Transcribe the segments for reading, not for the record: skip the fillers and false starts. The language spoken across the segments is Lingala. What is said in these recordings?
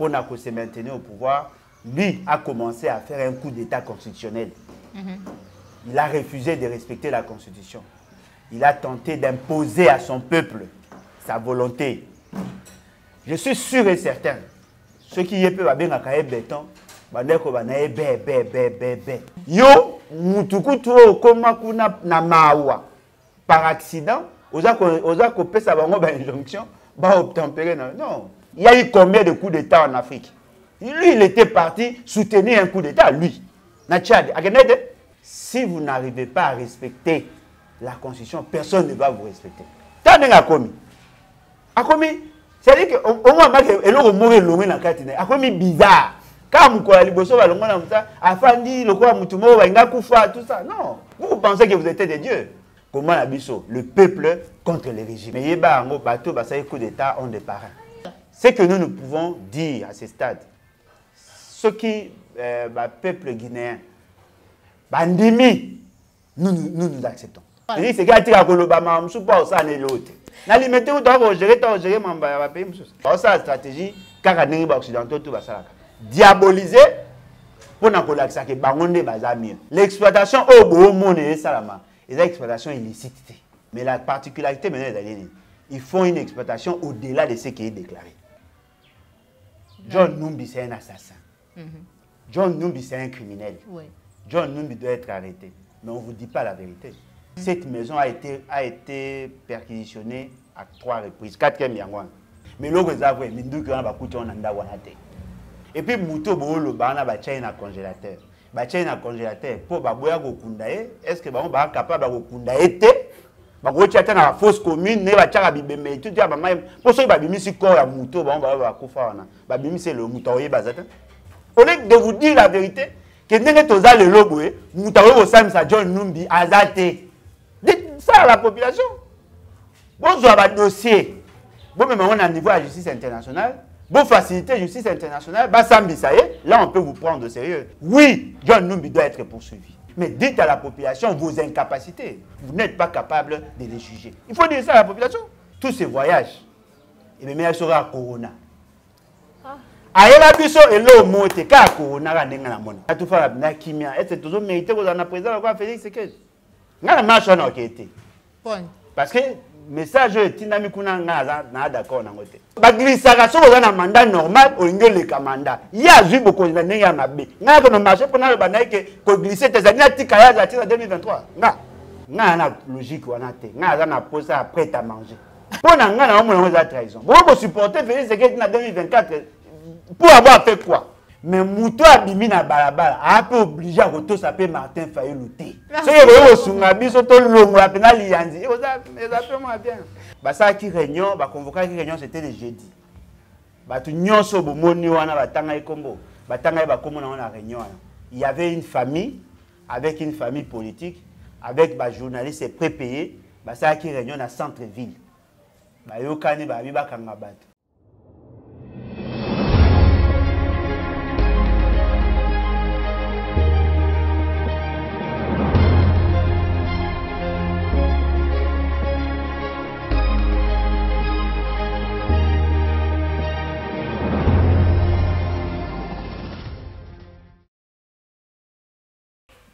pour se maintenir au pouvoir, lui a commencé à faire un coup d'État constitutionnel. Il a refusé de respecter la Constitution. Il a tenté d'imposer à son peuple sa volonté. Je suis sûr et certain, ceux qui y peuvent bien à béton, yo, mutukutu koma kuna na mawa par accident, oza ko pesa bango ba injonction, ba obtempérer non. Il y a eu combien de coups d'État en Afrique? Lui, il était parti soutenir un coup d'État, lui. Na Tchad, si vous n'arrivez pas à respecter la Constitution, personne ne va vous respecter. T'as déjà commis. A commis, c'est-à-dire qu'au moins, il a mourir l'homme dans la carte. A commis bizarre. Quand vous avez tout ça, non. Vous pensez que vous êtes des dieux. Comment la biso? Le peuple contre le régime. Mais il y a un bateau, un coup d'État, on des parrains. Ce que nous pouvons dire à ce stade, ce qui le peuple guinéen, bandimi, nous acceptons. C'est ce qui a été à Kolobama, je ne suis pas au sein de l'autre. Dans les météos, on va gérer mon pays. C'est ça la stratégie, car les occidentaux, tout va ça. Diaboliser pour nous dire que Bangonde baza mieux. L'exploitation au beau monde est salama. Et l'exploitation illicite. Mais la particularité maintenant ils font une exploitation au-delà de ce qui est déclaré. John Numbi c'est un assassin. John Numbi c'est un criminel. John Numbi doit être arrêté. Mais on ne vous dit pas la vérité. Cette maison a été perquisitionnée à 3 reprises. 4e yangwan. Mais l'autre est avoué, Mindou qui va coûter en anda wanate. Et puis, Mouto Bolo, Bana Bachain à congélateur. Bachain à congélateur, pour Baboya Gokundae, est-ce que Bamon va capable de Gokundae? Bako tchata na fausse commune, ne va tchara bibeme, tout ça, pour ceux qui babimi si corps à Mouto, Bamon va Koufana. Babimi c'est le Moutaoye Bazata. Au lieu de vous dire la vérité, que n'est pas le logo, Moutaoye au Sam sa John Numbi, Azate. Dites ça à la population. Bon, vous avez un dossier. Bon, mais on a un niveau à la justice internationale. Bon, faciliter la justice internationale, là on peut vous prendre au sérieux. Oui, John Numbi doit être poursuivi. Mais dites à la population vos incapacités. Vous n'êtes pas capable de les juger. Il faut dire ça à la population. Tous ces voyages, et bien, il sera à Corona. Aïe biso et l'eau monte, car Corona a n'enga la monnaie. A tout faire la kimia. Est-ce que toujours mérité que vous en avez président ou quoi Félix Sekej? N'a la marche en enquête. Parce que message tinami kuna ngaza na d'accord na ngote ba glisaka so za na mandat normal o ngele ka mandat ya zui boko na nenga mabe nga ko na marché pona ba na ke ko glisser tes années tika ya za 2023 nga na logique wana te nga za na posa après à manger pona nga na mo za trahison bon supporter Félix Sekej na 2024 pour avoir fait quoi? Mais Mouto abimi na balabala a peu obligé à retour s'appeler Martin Fayulu té. Ce que vous sunga biso to longo la penali yanzi. Exactement bien. Ba ça qui réunion, ba convoquer qui réunion c'était le jeudi. Ba tu nyonso bo moni wana batanga ekombo. Batanga ba komo na réunion. Il y avait une famille avec une famille politique avec ba journalistes prépayés. Ba ça qui réunion na centre-ville. Ba yokani ba bi ba kanga bato.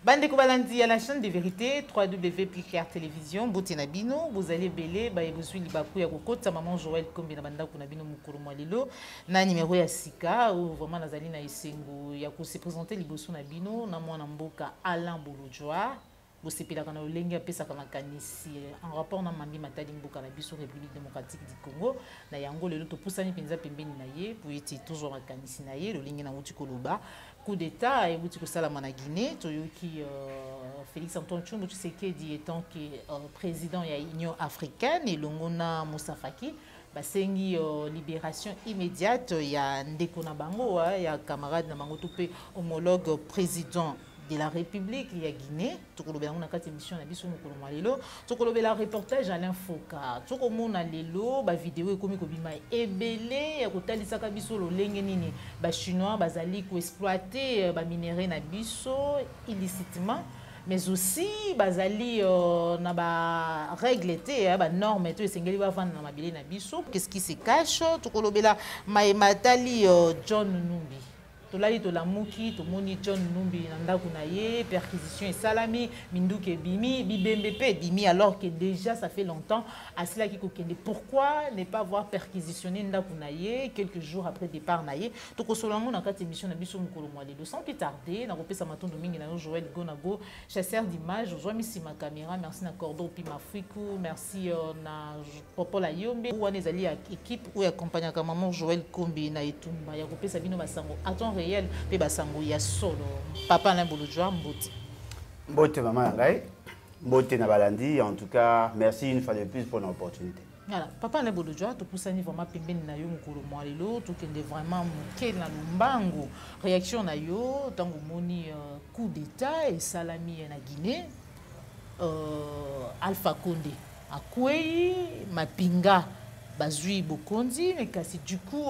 Bande Kobalandi à la chaîne de vérité, www.plicr télévision, Botenabino, vous allez belé, vous suivez Libakou ya Kokota, maman Joël Kombi na banda kunabino mukuru mwalilo, na numéro ya Sika, ou vraiment nazali na esengo, ya ko se présenter liboso na bino, na mwana mboka Alain Bolojwa, vous sepela kana olenga pesa kana kanisi, en rapport na mambi matali mboka na biso République démocratique du Congo, na yango lelo to pusani penza pembeni na ye, pour être toujours na kanisi na ye, lolingi na muti koloba. Coup d'État et vous dites que ça la Guinée, qui Félix Antoine Tshisekedi étant président de l'Union africaine et Longona Moussa Faki, basengi libération immédiate. Il y a Ndeko Nabango, il y a camarade Nabango Toupé, homologue président de la République, il y a Guinée. Tout le monde a une émission, tout le monde a un reportage à l'infoca. Tout le monde a lelo, ba vidéo et comme bima ebelé, rotali saka biso lo lenge nini, ba chinois bazali ko exploiter ba minerai na biso illicitement. mais aussi bazali na ba règle te ba norme to esengeli ba vanda na mabele na biso. Qu'est-ce qui se cache to kolobela matali John Numbi tolali tolamuki tomoni John Numbi na ndako na ye perquisition et salami minduke bimi bibembe pe bimi alors que déjà ça fait longtemps asila ki kokende. Pourquoi ne pas voir perquisitionner ndako na ye quelques jours après départ na ye to kosolango na kati émission na biso mukolo mwa lelo sans plus tarder na kopesa matondo mingi na yo Joël Gonago chasseur d'images ozwa misi ma caméra. Merci na Cordo pi Mafriku, merci na Popola Yombe ou ezali ya équipe ou accompagnaka maman Joël Kombi na etumba ya kopesa bino basango attends réel pe basango ya solo. Papa Limbolojwa mbote mbote maman ngai mbote na balandi. En tout cas merci une fois de plus pour l'opportunité. Voilà, Papa Limbolojwa to poussani vraiment pembeni na yo mukolo mwa lelo to kende vraiment muke na lumbango réaction na yo tango moni coup d'état et salami na Guinée Alpha Condé akwei mapinga bazui bokonzi mais kasi du coup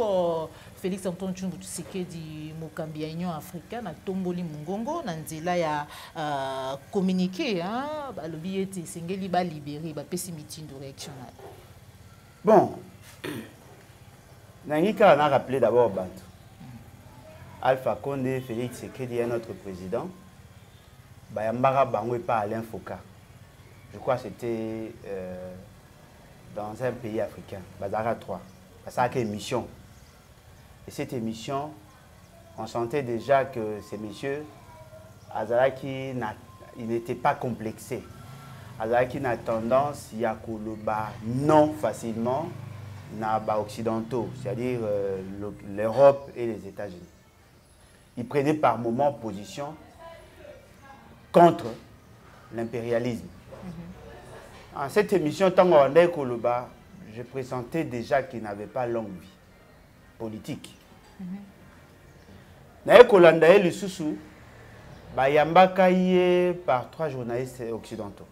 Félix Antoine Tshilombo Tshisekedi mokambi ya Union africaine atomboli mungongo na nzela ya communiqué hein balobi ete sengeli ba libérer ba pesi mitindo réaction na. Bon, Nangika on a rappelé d'abord Bantu. Alpha Condé, Félix Tshisekedi est notre président. Bayambara Bango et pas Alain Foucault. Je crois que c'était dans un pays africain, Bazara 3. Ça a une émission. Et cette émission, on sentait déjà que ces messieurs, Azaraki, ils n'étaient pas complexés. Azaraki a tendance à koloba non facilement na ba occidentaux, c'est-à-dire l'Europe et les États-Unis. Ils prenaient par moments position contre l'impérialisme. En cette émission, tant qu'on Koloba, je pressentais déjà qu'il n'avait pas longue vie politique. Nae Kolanda le Soussou, Bayambaka y par 3 journalistes occidentaux.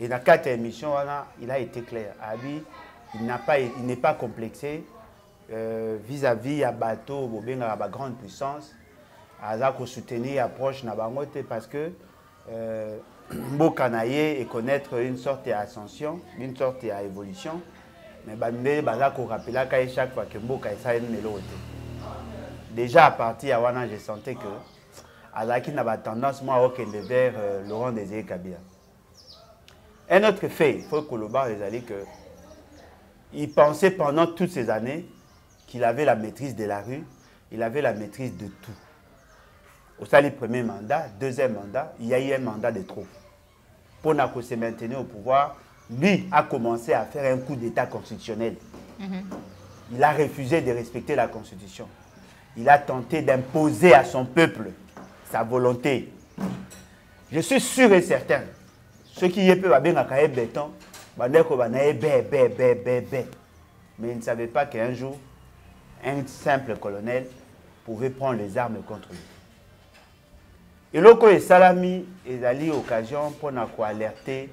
Et dans 4 émissions, il a été clair. Abi, il n'est pas complexé vis-à-vis à bateau, à la grande puissance. Azako soutenir approche Nabangote parce que Mbokanaye et connaître une sorte d'ascension, une sorte d'évolution. Mais Bambe Bazako rappela chaque fois que Mboka est une mélodie. Déjà à partir de Wana, je sentais que Azaki n'avait tendance moi au vers Laurent Désiré Kabila. Un autre fait, il faut que Koloba les que il pensait pendant toutes ces années qu'il avait la maîtrise de la rue, il avait la maîtrise de tout. Au salaire premier mandat, deuxième mandat, il y a eu un mandat de trop. Pour se maintenir au pouvoir, lui a commencé à faire un coup d'état constitutionnel. Il a refusé de respecter la constitution. Il a tenté d'imposer à son peuple sa volonté. Je suis sûr et certain, ceux qui y peuvent bien à béton, mais ils ne savaient pas qu'un jour, un simple colonel pouvait prendre les armes contre lui. Et loko et Salami est allé l'occasion pour alerter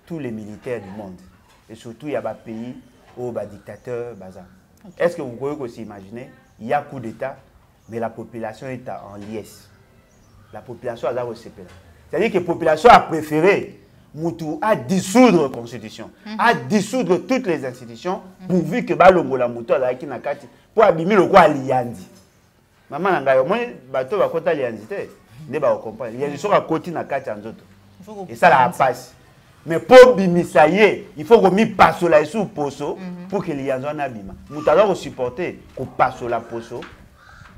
tous les militaires du monde. Et surtout, il y a des pays où les dictateurs. Okay. Est-ce que vous pouvez aussi imaginer, il y a un coup d'État, mais la population est en liesse. La population a aussi. C'est-à-dire que la population a préféré Moutou à dissoudre la constitution, à dissoudre toutes les institutions, pourvu que Balongola Moutou a qui n'a qu'à pour abîmer le quoi l'Yandi. Maman nanga moi bateau va kota lianzité ne ba comprendre il y a des choses à côté na kati nzoto et ça la passe mais pour bimisaye il faut que mi passe la sous poso pour que lianzo na bima mutalo supporter ko passe la poso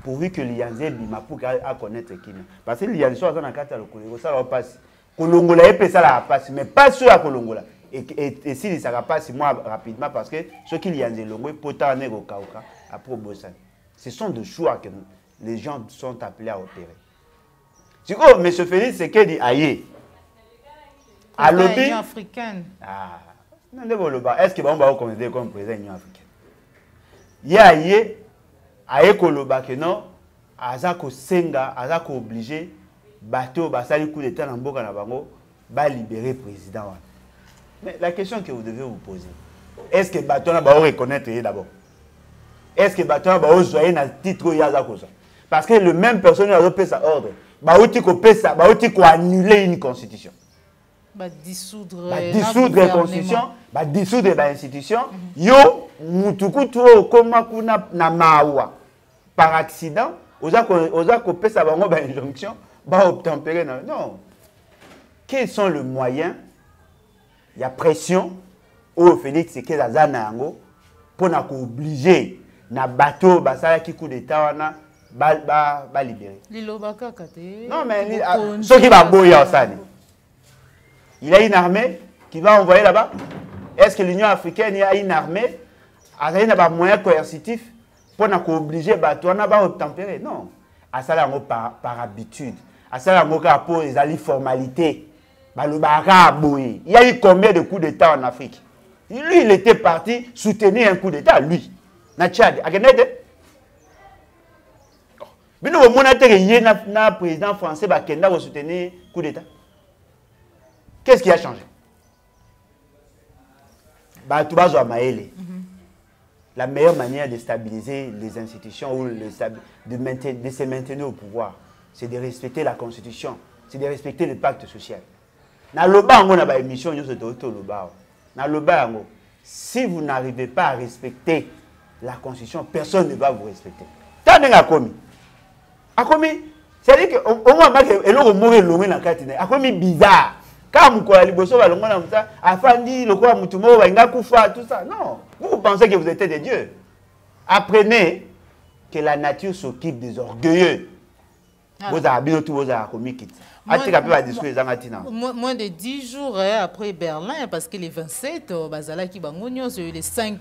pourvu que lianzo bima pour à connaître qui parce que lianzo ça na kati lokolo ça la passe kolongola et ça la passe mais pas sur la kolongola et si ça passe moi rapidement parce que ceux qui lianzo longo potane ko kauka après bossa. Ce sont des choix que les gens sont appelés à opérer. Si oh, M. Félix Tshisekedi aïe. À l'Union africaine. Ah, non, est-ce que on va considérer comme président de l'Union africaine? Il y a aïe koloba que non, azako senga, azako obligé, bateau basali coup d'état dans Mboka na bango, ba libérer président. Mais la question que vous devez vous poser, est-ce que bateau na ba reconnaître d'abord? Est-ce que Baton va oser un titre Yazakosa? Parce que le même personnel a repris sa ordre. bauti ko pesa bauti ko annuler une constitution dissoudre la constitution dissoudre la institution yo mutukutu koma kuna na mawa par accident oza ko pesa bango ba injonction ba obtempérer non. Quels sont les moyens? Il y a pression au Félix et que azana yango pour na ko obliger na bateau basala ki coup d'état wana ba libérer. Lilobaka kate. Non mais ceux qui va boya osani. Il a une armée qui va envoyer là-bas. Est-ce que l'Union africaine a une armée? Il y a un moyen coercitif pour nous obliger à obtempérer? Non. À ça, par habitude. À ça, pour les formalités. Il y a eu combien de coups d'État en Afrique? Lui, il était parti soutenir un coup d'État, lui. Na Tchad. Mais nous, le président français va soutenir un coup d'État. Qu'est-ce qui a changé? La meilleure manière de stabiliser les institutions ou de se maintenir au pouvoir, c'est de respecter la Constitution, c'est de respecter le pacte social. Si vous n'arrivez pas à respecter la Constitution, personne ne va vous respecter. C'est-à-dire qu'au moins, c'est bizarre. Quand vous avez tout ça, non. Vous pensez que vous êtes des dieux. Apprenez que la nature s'occupe des orgueilleux. Vous avez tous vos amis. Moins de 10 jours après Berlin, parce que les 27, les 5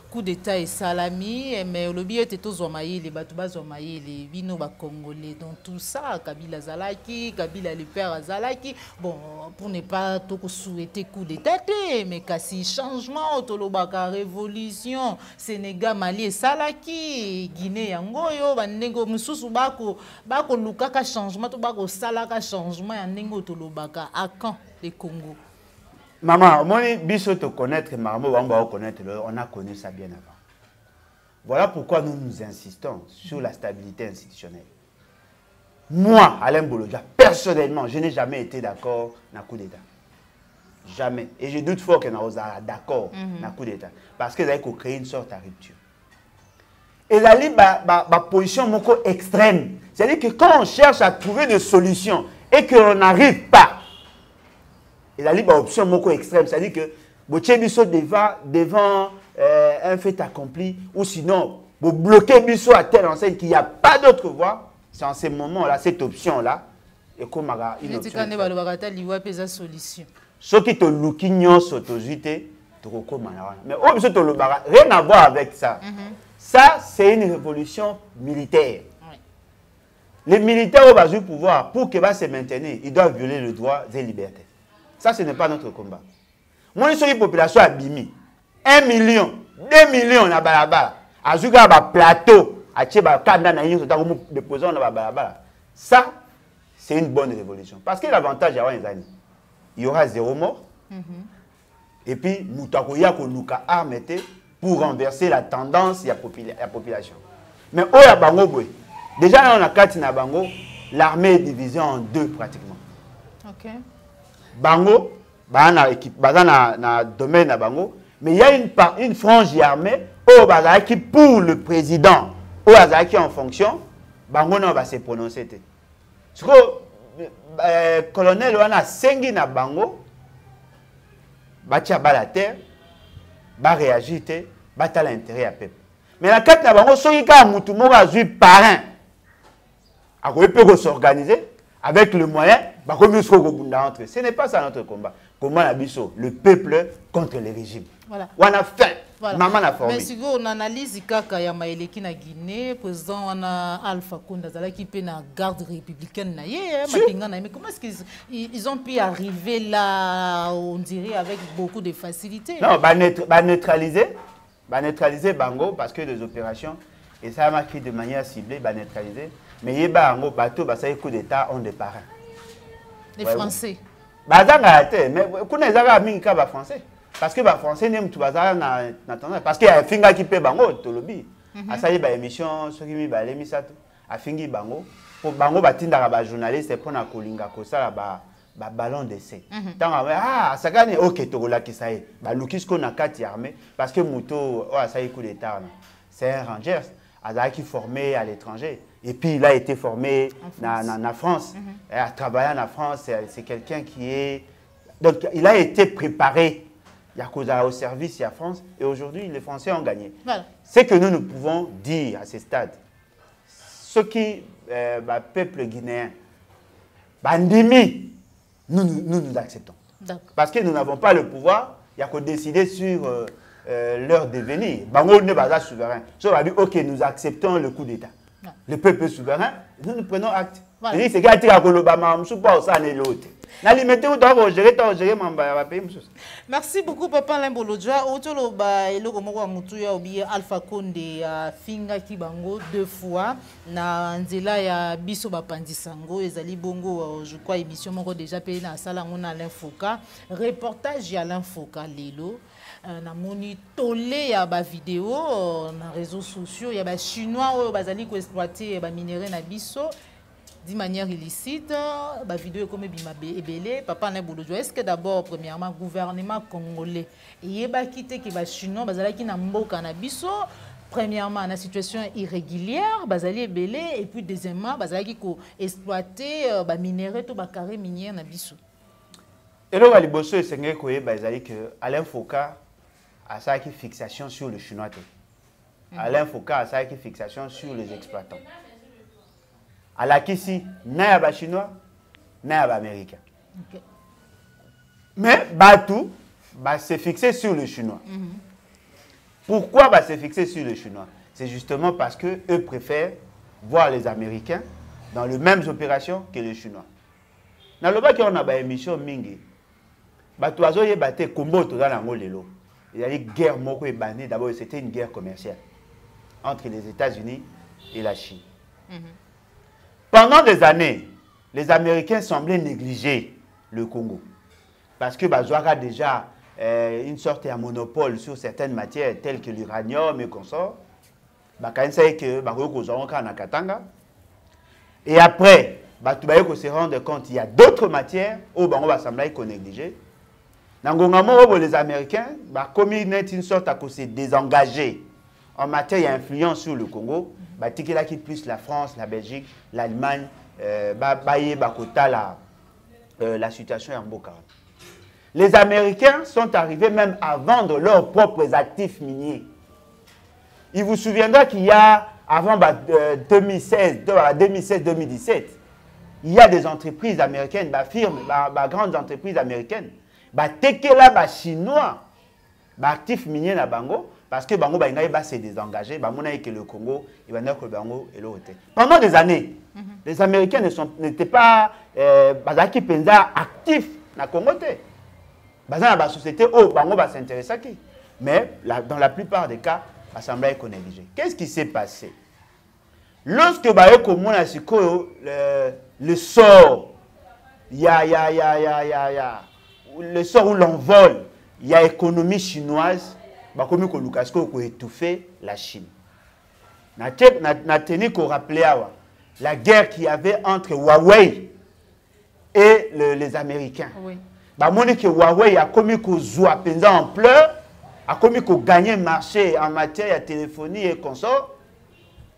coups d'État et salami, mais le biais était tous les Batouba les Vino Congolais, donc tout ça, Kabila Zalaki, Kabila le père Zalaki, bon, pour ne pas tout souhaiter coup d'État, mais kasi changement, Tolobaka révolution, Sénégal, Mali et Salaki, Guinée, Angoyo, Bannego, Moussou, Bako, Lukaka changement, Bako Salaka changement. À quand les Congo? Maman, moi, biso te connaître, maman, on va connaître, on a connu ça bien avant. Voilà pourquoi nous insistons sur la stabilité institutionnelle. Moi, Alain Bolodia, personnellement, je n'ai jamais été d'accord dans le coup d'État. Jamais. Et je doute fort que nous sommes d'accord dans le coup d'État. Parce que vous créé une sorte de rupture. Et là, ma position est extrême. C'est-à-dire que quand on cherche à trouver des solutions, et qu'on n'arrive pas, il a une option extrême, c'est-à-dire que vous devant un fait accompli, ou sinon, vous bloquez Bisso à telle enseigne qu'il n'y a pas d'autre voie, c'est en ce moment-là, cette option-là, et comme une option. Ce qui te l'ouquignon s'autosuité, mais rien à voir avec ça. Ça, c'est une révolution militaire. Les militaires ont besoin du pouvoir pour qu'ils se maintenir. Ils doivent violer le droit des libertés. Ça, ce n'est pas notre combat. Moi, je suis une population à Bimi. 1 million, 2 millions na balabala. Azuka ba plateau, a tcheba kanda na yinso ta komo déposer na balabala. Ça, c'est une bonne révolution. Parce que l'avantage il y aura 0 mort. Et puis, Moutakoya Koluka armete pour renverser la tendance de la population. Mais Oya Bango Boy. Déjà, on a 4 na Bango, l'armée est divisée en 2 pratiquement. Ok. Bango, na domaine na Bango, mais il y a une frange armée qui pour le président, qui est en fonction, Bango va se prononcer. Ce que le colonel Wana Sengi na Bango, batia la terre, va réagir, va l'intérêt à peuple. Mais la 4 na Bango, ceux qui ont moutumo va jouer parrain. Il peut s'organiser avec le moyen, ce n'est pas ça notre combat. Comment le peuple contre le régime. Voilà. On a faim. Voilà. Maman a formé. Mais si on analyse Kaka ya maeleki na Guinée, président on a Alpha Conde qui peut na garde républicaine na mais comment est-ce qu'ils ont pu arriver là, on dirait avec beaucoup de facilité? Non, neutraliser Bango parce que les opérations et ça a marqué de manière ciblée, neutraliser. Mais il y a un bateau, ça coup d'État ont des parrains. Les Français. Mais vous avez français. Parce que les Français n'aiment tout bazar parce qu'il y a un finger qui peut bango, tu le dis. À ça, il y a une émission, ceux qui m'ont mis ça. afingi bango pour bango batinda ba journaliste pour na kolinga ko sala ba ballon d'essai. Tant sakane OK to la kisaye ba lukisko na kati armée parce que moto ça y coup d'état c'est un ranger qui formé à l'étranger et puis il a été formé en France. Il a travaillé en France, c'est quelqu'un qui est donc il a été préparé il y a cause au service en France et aujourd'hui les Français ont gagné. Voilà. C'est que nous pouvons dire à ce stade ce qui peuple guinéen bandimi nous acceptons. Parce que nous n'avons pas le pouvoir, il y a qu'à décider sur leur devenir. Bango n'est pas souverain. So, on a dit, OK, nous acceptons le coup d'État. Le peuple est souverain, nous prenons acte. C'est ce qui a dit à Kolobama, je ne sais pas où ça n'est l'autre. Merci beaucoup Papa Limbolodja. Otoloba eloko moko ya mutu ya obi Alpha Condé finga kibango 2 fois na nzela ya biso bapandisango ezali bongo je crois émission moko déjà pe na sala ngona Alain Foka reportage ya Alain Foka lelo na moni tolé ya ba vidéo na réseaux sociaux ya ba chinois oyo bazali ko exploiter ba minerais na biso de manière illicite, la vidéo comme Ebele, Papa Limbolodja. Est-ce que d'abord, premièrement, gouvernement congolais, il a quitté qui va chinois, bazali qui n'a pas cannabis, premièrement, la situation irrégulière, bazali Ebele, et puis deuxièmement, bazali qui exploiter minerais, tout carré minier na biso. Et là, les bosseux, c'est que bazali que Alain Foka a ça qui fixation sur le chinois. Alain Foka a ça qui fixation sur les exploitants. À la Kissi, n'a pas chinois, n'a pas américain. Mais Batou s'est fixé sur le chinois. Pourquoi s'est fixé sur le chinois? C'est justement parce qu'eux préfèrent voir les Américains dans les mêmes opérations que les Chinois. Dans le bas qui on a une émission mingi, Batou a zoé batté combo dans l'angolelo. Il y a une guerre moko et banni. D'abord c'était une guerre commerciale entre les États-Unis et la Chine. Pendant des années, les Américains semblaient négliger le Congo. Parce que Bazouara a déjà une sorte de monopole sur certaines matières telles que l'uranium et consorts. Et après, on se rend compte qu'il y a d'autres matières où on va sembler qu'on néglige. Les Américains ont commis une sorte de se désengager en matière d'influence sur le Congo. Qui plus la France, la Belgique, l'Allemagne, la situation est en beau carré. Les Américains sont arrivés même à vendre leurs propres actifs miniers. Il vous souviendra qu'il y a, avant 2016-2017, il y a des entreprises américaines, firmes, grandes entreprises américaines, chinois, actifs miniers na bango. Parce que Bango s'est désengagé, que le Congo, pendant des années, les Américains n'étaient pas actifs dans le Congo. La société, Bango s'intéresse à qui? Mais dans la plupart des cas, l'Assemblée est négligée. Qu'est-ce qui s'est passé? Lorsque le sort, le sort où l'on vole, il y a l'économie chinoise. Comme ko étouffer la Chine. Na tenu qu'on rappelait la guerre qu'il y avait entre Huawei et les Américains. Oui. Que Huawei a commis qu'on joua en pleurs, a commis qu'on gagnait le marché en matière de téléphonie et consorts.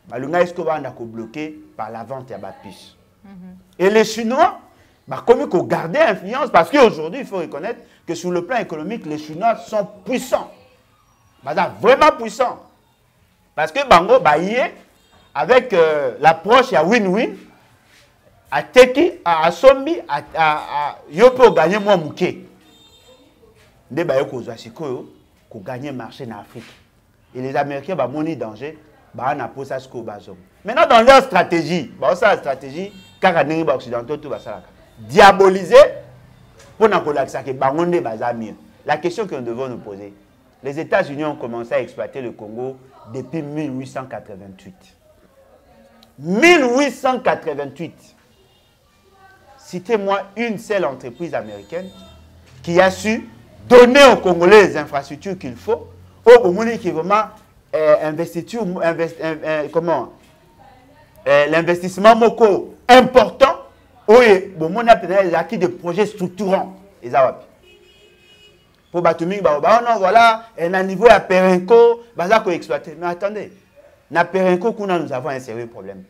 Malunga est-ce qu'on va bloqué par la vente à la puce. Et les Chinois, commis qu'on gardait influence parce qu'aujourd'hui il faut reconnaître que sur le plan économique les Chinois sont puissants. Vraiment puissant. Parce que Bango, avec l'approche à win-win, à Teki, à Sombi, à Yopo gagner moins mouké. Des Bayoko Zasiko, qui gagnent le marché en Afrique. Et les Américains, monnaie danger, on a posé ça. Maintenant, dans leur stratégie, la stratégie, car les occidentaux, tout va ça. Diaboliser pour nous que la question que nous devons nous poser. Les États-Unis ont commencé à exploiter le Congo depuis 1888. 1888. Citez-moi une seule entreprise américaine qui a su donner aux Congolais les infrastructures qu'il faut, au Congolais qui est vraiment l'investissement moko important. Oui, bon, on a peut-être acquis des projets structurants. Et ça, pour Batumi, non, voilà, un niveau à Perenco, baza ko exploiter. Mais attendez, na Perenco, nous avons un sérieux problème.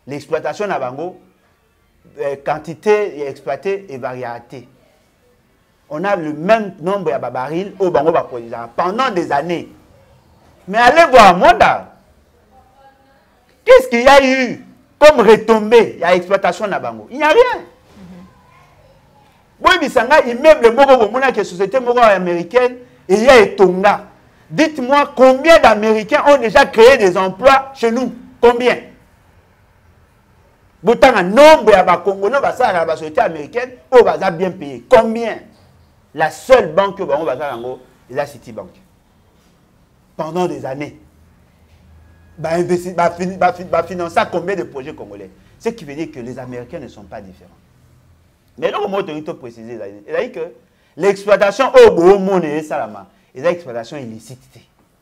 L'exploitation na bango, quantité exploitée et variété. On a le même nombre de barils au bango pendant des années. Mais allez voir Monda. Qu'est-ce qu'il y a eu comme retombée? Il y a exploitation na bango. Il n'y a rien. Oui, bisanga immeuble moko mona que société moko américaine et il y a Etonga. Dites-moi combien d'Américains ont déjà créé des emplois chez nous? Combien? Pourtant un nombre de Congolais basa la société américaine au basa bien payé. Combien? La seule banque au bango basa lango est la Citibank. Pendant des années. Financer combien de projets congolais? Ce qui veut dire que les Américains ne sont pas différents. Mais là, comment autorité préciser, c'est-à-dire que l'exploitation au beau monde est salama, et l'exploitation illicite.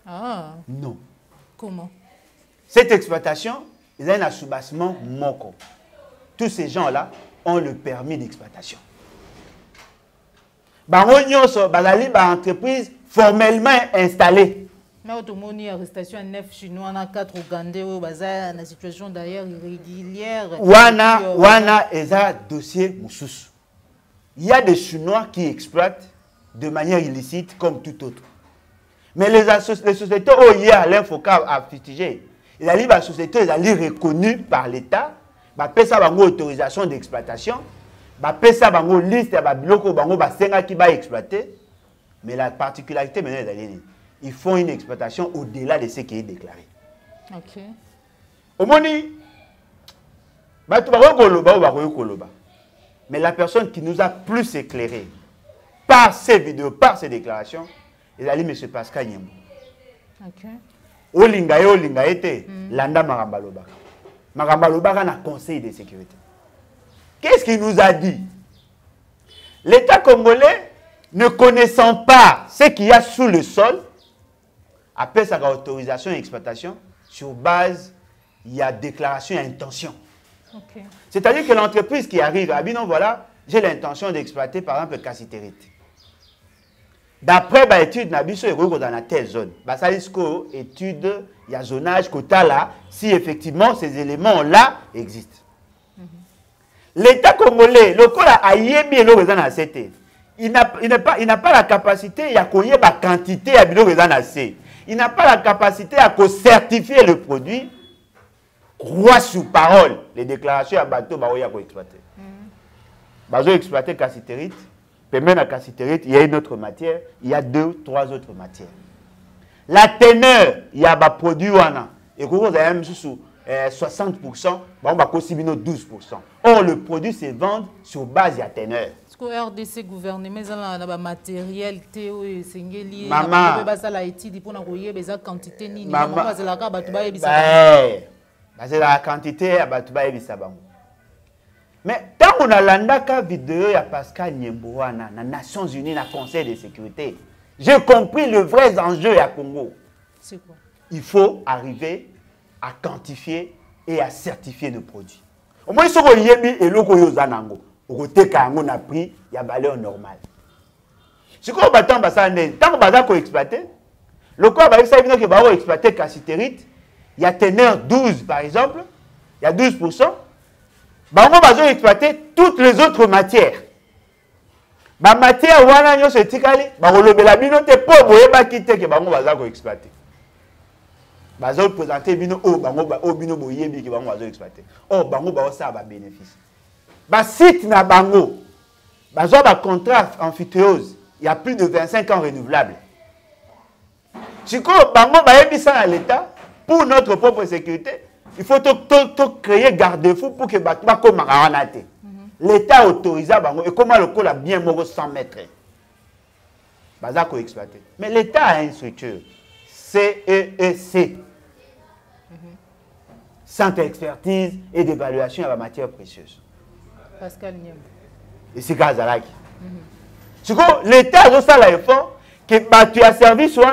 Ah. Non. Comment? Cette exploitation, ils ont un soubassement moko. Tous ces gens-là ont le permis d'exploitation. Baronio so bazali ba entreprise formellement installée. Mais automoni arrestation à 9 Chinois, 4 Ougandais, au bazar, la situation d'ailleurs irrégulière. Wana est un dossier moussous. Il y a des Chinois qui exploitent de manière illicite comme tout autre. Mais les sociétés où il y a l'infoca à fustigé, il y a des sociétés reconnues par l'État, il y a une autorisation d'exploitation, il y a une liste de qui exploiter. Mais la particularité maintenant est ils font une exploitation au-delà de ce qui est déclaré. Ok. Au moni, mais la personne qui nous a plus éclairé par ces vidéos, par ces déclarations, il a dit M. Pascal Nyembo. Ok. Olingaye, Landa Marambalobaka. Marambalobaka na conseil de sécurité. Qu'est-ce qu'il nous a dit? L'État congolais, ne connaissant pas ce qu'il y a sous le sol, après sa autorisation et exploitation, sur base, il y a déclaration et intention. Okay. C'est-à-dire que l'entreprise qui arrive, ah bien voilà, j'ai l'intention d'exploiter par exemple le cassiterite. D'après l'étude, Nabiso est dans la telle zone. Ça dit que l'étude, il y a zonage, quota là, si effectivement ces éléments-là existent. L'État congolais, le col a yébi et l'eau dans la CT. Il n'a pas la capacité, il y a la quantité à l'eau dans la CT. Il n'a pas la capacité à certifier le produit, croit sous parole les déclarations à bateau baoya pour exploiter. Bazo exploiter cassiterite, même la cassiterite, il y a une autre matière, il y a 2, 3 autres matières. La teneur, il y a des produits wana, et vous avez même sous 60%, on va aussi 12%. Or le produit se vend sur base de la teneur. RDC gouvernement a matériel maman la quantité ni la quantité à Batouba mais tant qu'on a l'andaka vidéo à Pascal Nyembo na Nations Unies na Conseil de sécurité, j'ai compris le vrai enjeu à Congo. C'est quoi? Il faut arriver à quantifier et à certifier le produit. Au moins ce qu'on y est et le koyozanango. Au côté quand on a pris, il y a valeur normale. Si on bat tant qu'on va exploiter, le corps va exploiter cassiterite, il y a teneur 12 par exemple, il y a 12%, on va exploiter toutes les autres matières. La matière, on se tikali, on va binote pour boyeba quitter que on va exploiter. On va présenter bino au bino boyebi que on va exploiter. Oh, bango ba ça va bénéfice. Bah site na bango, bah contrat amphithéose, il y a plus de 25 ans renouvelable. Si bango ba ebisa à l'État pour notre propre sécurité, il faut créer garde-fou pour que ba comme maranate. L'État autorise bango et comment le col a bien moro 100 mètres. Bah ça exploiter. Mais l'État a une structure CEEC. Centre d'expertise et d'évaluation à la matière précieuse. Pascal Nyembo. Et c'est Gazalaki. L'État a fait l'effort que tu as servi sur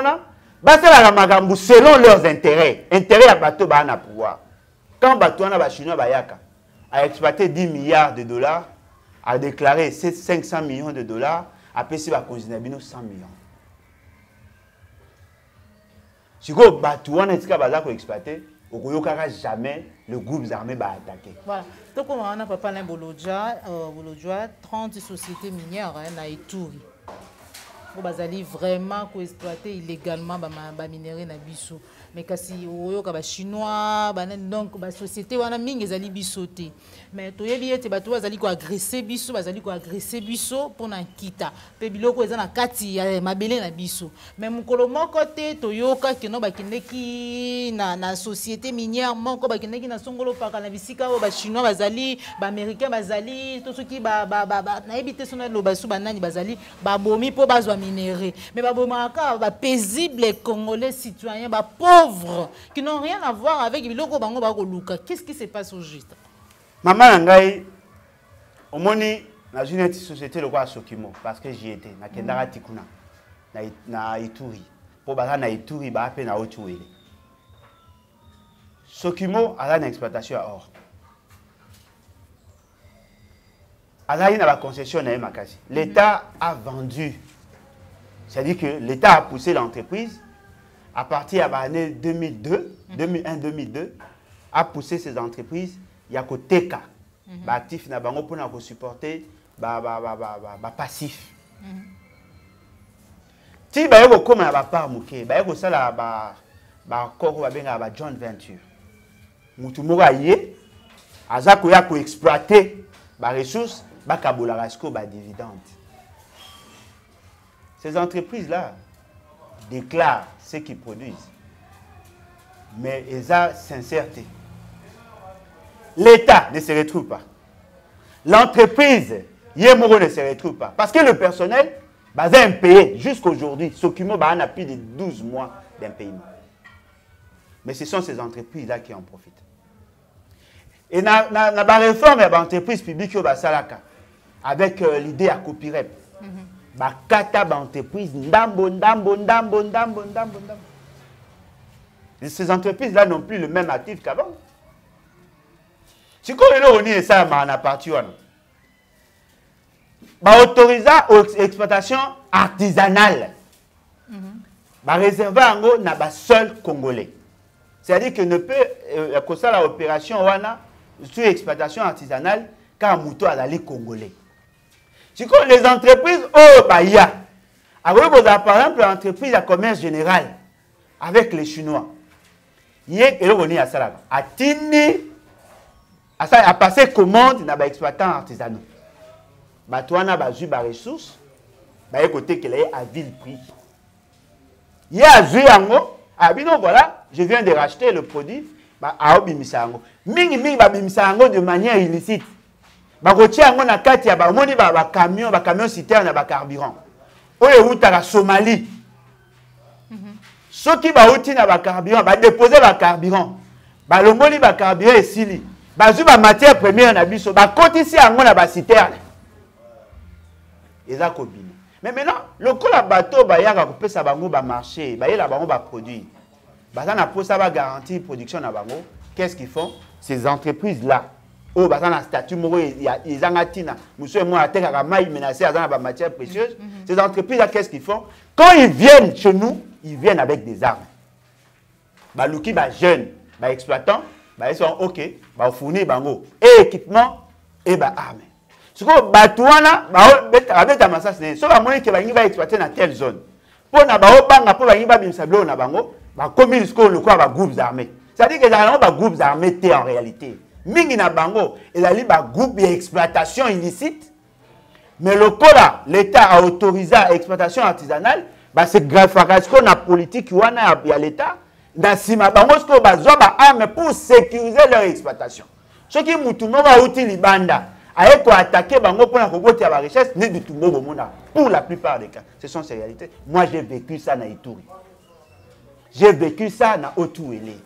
selon leurs intérêts. Intérêt à bateau à pouvoir. Quand Batouana, les Chinois, a exploité 10 milliards de dollars, a déclaré 500 millions de dollars, a payé 100 millions. Si vous avez exploité, vous n'aurez jamais le groupe armé va attaquer. Voilà. Donc, on a parlé de 30 sociétés minières à Ituri. Vous avez vraiment exploité illégalement les minerais na biso. Mais kasi les Chinois, donc les sociétés wana mingi ezali bisoté. Mais toyebi ete bato bazali ko agresser biso pour na kita. Pe biloko eza na kati ya mabele na biso. Mais mukolo moko te toyoka kino bakindeki na société minière moko bakindeki na songolo paka na bisika o ba Chinois bazali, ba américains bazali, to soki ba na ebité sona lo basu banani bazali ba bomi po bazwa minerais. Mais ba bomaka ba paisible congolais citoyens ba pauvres qui n'ont rien à voir avec biloko bango ba ko luka. Qu'est-ce qui se passe au juste? Maman Nangai, au moni, dans une société, le roi Sokimo, parce que j'y étais, na Kendara Tikuna, na Ituri. Pour baza na Ituri, ba ape na Otuele. Sokimo a une exploitation à or. A une concession à Makasi. L'État a vendu. C'est-à-dire que l'État a poussé l'entreprise à partir de l'année 2001-2002, a poussé ces entreprises. Il y a côté cas, actif na bango pour nous supporter, passif. Si ba yoko comme na ba part muke, ba yoko sala ba koro ba benga ba joint venture. Mutu mora yé, azako ya ko exploiter ba ressources, ba kabola rasco ba dividende. Ces entreprises là déclarent ce qu'ils produisent, mais ils ont sincérité. L'État ne se retrouve pas. L'entreprise, Yemoro ne se retrouve pas. Parce que le personnel, est impayé jusqu'à aujourd'hui. Sokimo a plus de 12 mois d'impayement. Mais ce sont ces entreprises-là qui en profitent. Et dans la réforme de l'entreprise publique, avec l'idée à copyright, ces entreprises-là n'ont plus le même actif qu'avant. Si on est ça, on a parti. Autorisant l'exploitation artisanale. Réservé à seul Congolais. C'est-à-dire que ne peut que ça l'opération sur l'exploitation artisanale car Mouto a l'allée Congolais. Si les entreprises par exemple l'entreprise à commerce général avec les Chinois. A passé commande dans les exploitants artisanaux. Batouana a eu des ressources, côté qu'il est à vil prix. Il y a voilà, je viens de racheter le produit à Obimisango. Mingi Babimisango de manière illicite. Barotiango na kati ya bamoni ba camion citerne ba carburant. Oyo utara Somalie. Ceux qui ba uti na ba carburant, ba déposer ba carburant. Ba longoli ba carburant esili. Bazu ba matière première na biso, ba kotisi yango na ba citerne. Eza kobina. Mais maintenant, le coup la bateau ba yaka ko pesa bango ba marché, ba yela bango ba produit. Baza na posa ba garantie production na bango. Qu'est-ce qu'ils font? Ces entreprises là, oh baza na statut moko ils angatina, monsieur moi ateka mai menacé azana ba matière précieuse. Ces entreprises là qu'est-ce qu'ils font? Quand ils viennent chez nous, ils viennent avec des armes. Ba luki ba jeune, ba exploitant. Ils sont OK, ils fournissent bango et équipement et armes. Ce que Batouana, avec la masse, c'est ce que va exploiter dans telle zone. Pour na banga pour va bimsablo na bango, comme ils sont le quoi groupes armés. C'est-à-dire que les groupes armés en réalité. Mingi na bango, ils ont des groupes d'exploitation illicite. Mais le là, l'État a autorisé l'exploitation artisanale, c'est grave parce qu'on a politique il y a l'État. Dans Sima Bango, pour sécuriser leur exploitation. Ce qui est utile Libanda, pour attaquer Bango pour la richesse, pour la plupart des cas. Ce sont ces réalités. Moi, j'ai vécu ça dans Ituri. J'ai vécu ça dans Otuele.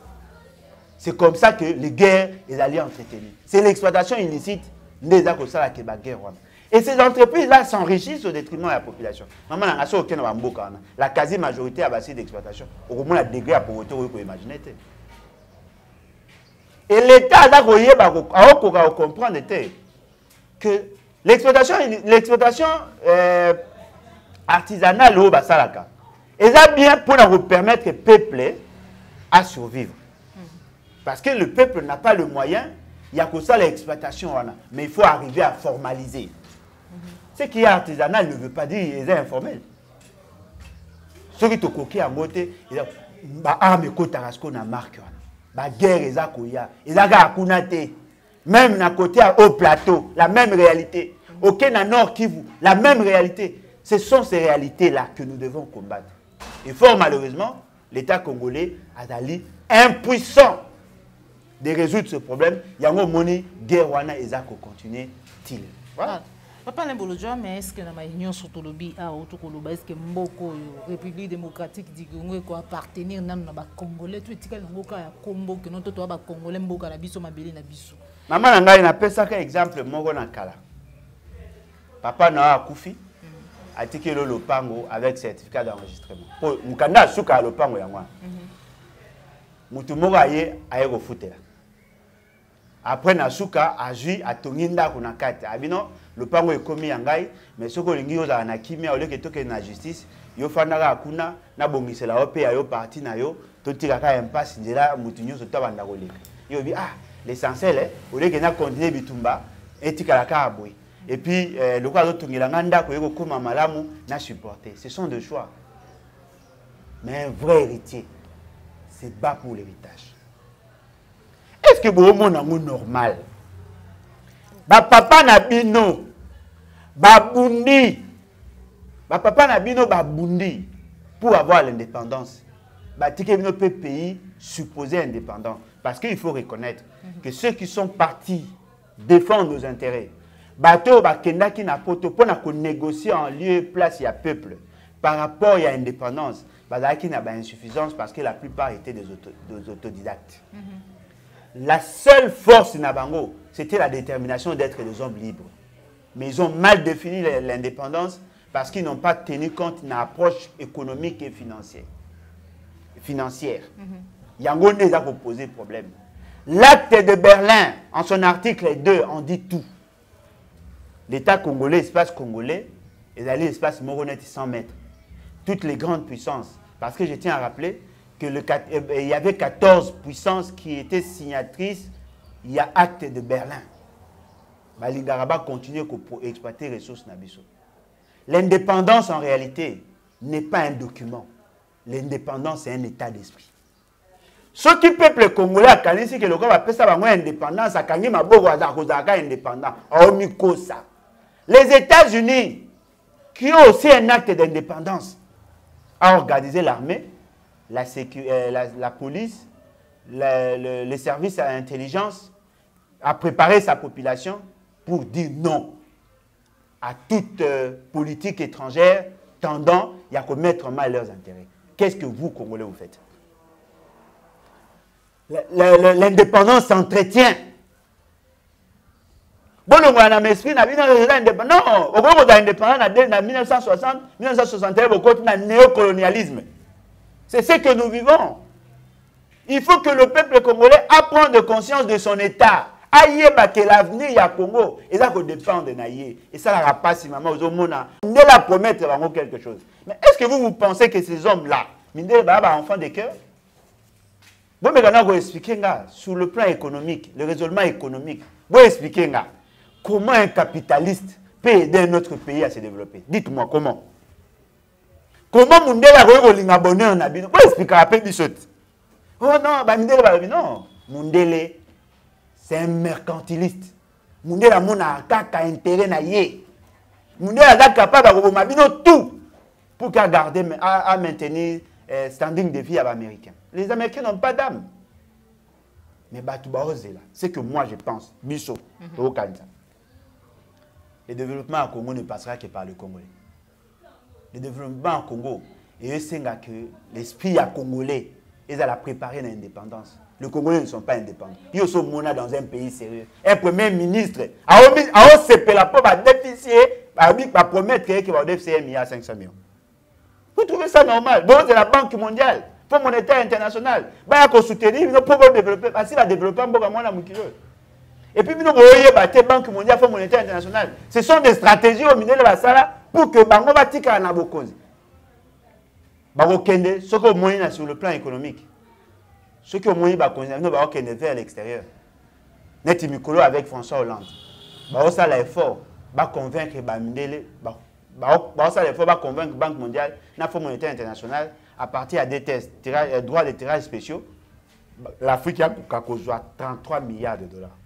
C'est comme ça que les guerres les alliés entretenues. C'est l'exploitation illicite des guerres. Et ces entreprises-là s'enrichissent au détriment de la population. La quasi-majorité a basé d'exploitation. Au moins, le degré à pauvreté, vous pouvez imaginer. Et l'État a comprendre que l'exploitation artisanale au Basalaka est bien pour nous permettre au peuple à survivre. Parce que le peuple n'a pas le moyen, il y a que ça l'exploitation, mais il faut arriver à formaliser. Ce qui est artisanal ne veut pas dire qu'il est informel. Ce qui est coquille à côté, il y a armes et na marque. La guerre est à Koya, il y a même à côté au plateau, la même réalité. Au Kenya Nord Kivu, la même réalité. Ce sont ces réalités-là que nous devons combattre. Et fort malheureusement, l'État congolais a été impuissant de résoudre ce problème. Il y a un monnaie, guerre wana et ça continue-t-il. Voilà. Papa Nembolojo, mais est-ce que dans ma union sur le lobby est-ce que Mboko, République démocratique du Congo, quoi appartenir à la Congolais, tout est Mboka ya Combo que notre toi Congolais Mboka na biso mabeli na biso. Maman nanga ina pesa ka exemple moko na kala. Papa na akufi atiki le lopango avec certificat d'enregistrement. Pour mukanda suka lopango ya mwa. Mutu moko aye kofutela. Après Nasuka, Aju, a Tonginda, Kunakate. Abino, le pango est commis en gaï, mais ce qu'on dit aux Anakimia, au lieu que tout est la justice, yo fandara akuna, na bongise la OP, ayo parti na yo, tout tiraka impasse, njela, moutinyo, so tabanda golek. Yo bi, l'essentiel, au lieu que na continuer bitumba, et tikalaka aboui. Et puis, le quoi d'autre, ngilanganda, ko yoko kuma malamu, na supporter. Ce sont deux choix. Mais un vrai héritier, c'est bas pour l'héritage. Est-ce que vous avez normal? Papa Nabino, Babundi, papa Nabino, Babundi, pour avoir l'indépendance, notre pays supposé indépendant. Parce qu'il faut reconnaître que ceux qui sont partis défendre nos intérêts, bateau, bakenda qui n'a pas pour négocier en lieu et place, il y a peuple. Par rapport à l'indépendance, il y a une insuffisance parce que la plupart étaient des autodidactes. La seule force Nabango, c'était la détermination d'être des hommes libres. Mais ils ont mal défini l'indépendance parce qu'ils n'ont pas tenu compte d'une approche économique et financière. Yango a posé problème. L'acte de Berlin, en son article 2, on dit tout. L'État congolais, l'espace congolais, est allé l'espace Moronet 100 mètres. Toutes les grandes puissances. Parce que je tiens à rappeler qu'il y avait 14 puissances qui étaient signatrices, il y a acte de Berlin. Balingaraba continue pour exploiter les ressources Nabiso. L'indépendance, en réalité, n'est pas un document. L'indépendance, c'est un état d'esprit. Ce qui peuple congolais a canisi que le corps appelle ça indépendance, a canné ma bourgeoisie indépendant. Les États-Unis, qui ont aussi un acte d'indépendance, a organisé l'armée, la police, les services à l'intelligence, a préparé sa population pour dire non à toute politique étrangère tendant à commettre mal leurs intérêts. Qu'est-ce que vous, Congolais, vous faites? L'indépendance s'entretient. Bon, on a un esprit, on a indépendance. Non, on a indépendance en 1960, 1961, on a néocolonialisme. C'est ce que nous vivons. Il faut que le peuple congolais apprenne conscience de son état. Aïe, que l'avenir y a Congo, et ça dépend de Naïe. Et ça la rapace, maman, aux hommes, on la promettre quelque chose. Mais est-ce que vous pensez que ces hommes-là, enfants de cœur? Bon, mais maintenant, vous expliquez sur le plan économique, le raisonnement économique, vous expliquez comment un capitaliste peut aider un autre pays à se développer. Dites-moi comment. Comment Mundele a réussi à abonner en abîme? Vous expliquez à peine du Oh non, Mundele, c'est un mercantiliste. Mundele a un intérêt na yé. Mundele est capable de faire tout pour garder, à maintenir standing de vie américain. Les Américains n'ont pas d'âme. Mais c'est que moi je pense, Bisso, au Canada. Le développement au Congo ne passera que par le Congolais. Le développement au Congo, et c'est que l'esprit congolais, ils ont préparé l'indépendance. Les Congolais ne sont pas indépendants. Ils sont dans un pays sérieux. Un premier ministre a OCP la pauvre déficit, a promettre qu'il va déficit 1,5 milliard. Vous trouvez ça normal? Donc c'est la Banque mondiale. Fonds monétaire international. Bah, qu'on soutenir, nous pouvons développer. Parce qu'il va développer un peu comme moi, et puis, nous avons Banque mondiale, Fonds monétaire international. Ce sont des stratégies au milieu de la salle pour que Bango Batika en abokozi. Bango Kende, ce que moyen sur le plan économique. Ce que moyen nous va Kende vers l'extérieur. Net Mikolo avec François Hollande. Bango ça l'effort, va convaincre Bamindele, bango ça l'effort, va convaincre Banque mondiale, na Fonds monétaire international à partir des tests, droits de tirage spéciaux. L'Afrique a 33 milliards de dollars.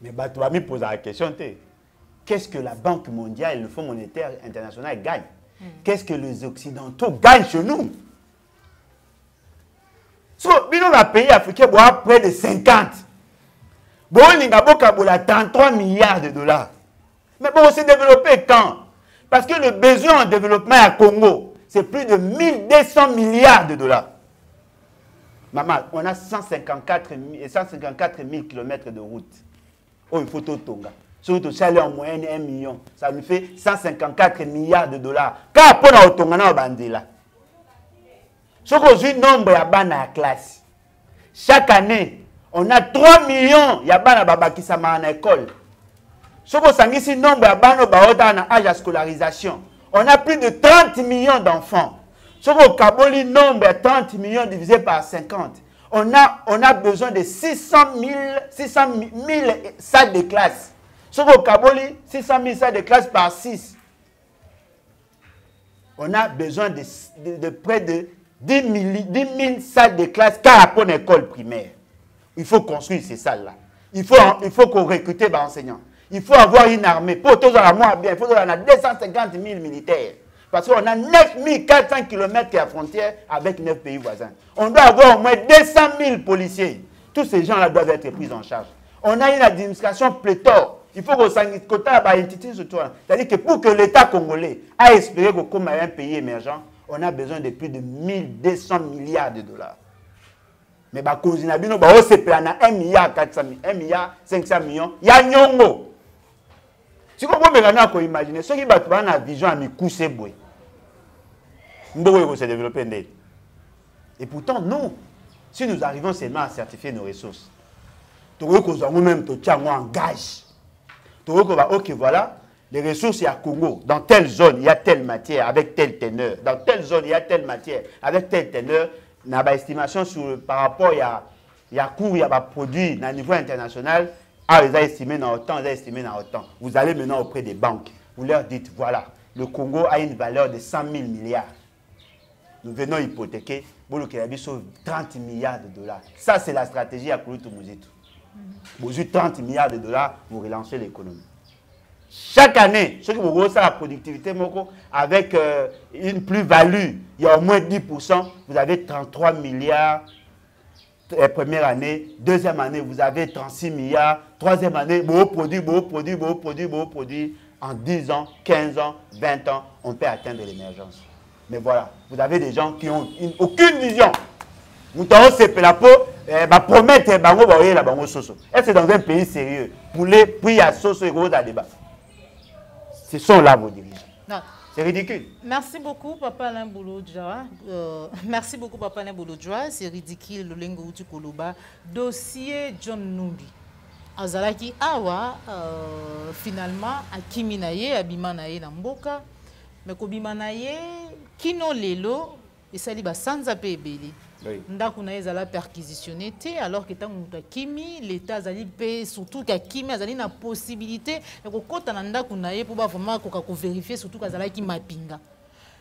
Mais tu vas me poser la question, qu'est-ce que la Banque mondiale et le Fonds monétaire international gagnent? Qu'est-ce que les Occidentaux gagnent chez nous? Si les pays africains ont près de 50, bon, il a 33 milliards de dollars. Mais bon, on s'est développé quand? Parce que le besoin en développement à Congo, c'est plus de 1200 milliards de dollars. Maman, on a 154 000 km de route. Oh, il faut tout tonga. Si tu as en moyenne 1 million, ça nous fait 154 milliards de dollars. Quand on a tonga na bandela. Si on a un nombre de la classe, chaque année, on a 3 millions de baba qui sont en école. Si on a un nombre de en âge de scolarisation, on a plus de 30 millions d'enfants. Si on a un nombre de 30 millions divisé par 50, on a besoin de 600 000 salles de classe. Sur le Kaboli, 600 000 salles de classe par 6. On a besoin de près de 10 000 salles de classe par rapport à l'école primaire. Il faut construire ces salles-là. Il faut qu'on recrute des enseignants. Il faut avoir une armée. Pour tous à moi bien, il faut avoir 250 000 militaires. Parce qu'on a 9 400 km à frontière avec 9 pays voisins. On doit avoir au moins 200 000 policiers. Tous ces gens-là doivent être pris en charge. On a une administration pléthore. Il faut que ça c'est-à-dire que pour que l'État congolais a espéré que comme un pays émergent, on a besoin de plus de 1200 milliards de dollars. Mais bah, quand on a 1 milliard 400 000, 1 milliard 500 millions, il y a nyongo. Si vous pouvez imaginer, ceux qui battent la vision à Mikousse Boué, nous se développer. Et pourtant, nous, si nous arrivons seulement à certifier nos ressources, nous-mêmes, nous engage. Ok, voilà, les ressources, il y a Congo. Dans telle zone, il y a telle matière avec telle teneur. Dans telle zone, il y a telle matière avec telle teneur. On a une estimation par rapport il y a cours, il y a produit à niveau international. Ah, ils ont estimé dans autant, ils ont estimé dans autant. Vous allez maintenant auprès des banques. Vous leur dites, voilà, le Congo a une valeur de 100 000 milliards. Nous venons hypothéquer, pour le Kenya, 30 milliards de dollars. Ça, c'est la stratégie à Kouloutou Mouzitou. Vous avez 30 milliards de dollars, vous relancez l'économie. Chaque année, ce que vous voyez, la productivité, avec une plus-value, il y a au moins 10%, vous avez 33 milliards. Première année, deuxième année, vous avez 36 milliards, troisième année, beau produit. En 10 ans, 15 ans, 20 ans, on peut atteindre l'émergence. Mais voilà, vous avez des gens qui n'ont aucune vision. Nous avons la peau, promettre, est-ce que dans un pays sérieux, pour les prix à Soso et gros à débat? Ce sont là vos dirigeants. C'est ridicule. Merci beaucoup, Papa Alain Bouloudjoa. Merci beaucoup, Papa Alain Bouloudjoa. C'est ridicule, le lingo uti koloba. Dossier John Numbi. Azalaki awa, finalement, akimi naye, abima naye na mboka. Mais kobima naye, kino lelo, esali ba sanza pe ebeli. Ndako na ezala perquisitionné alors que tant kimi l'état azali pe surtout ka kimi azali na possibilité de kokota na ndako na ye pour ba vraiment ko vérifier surtout kazala ki mapinga.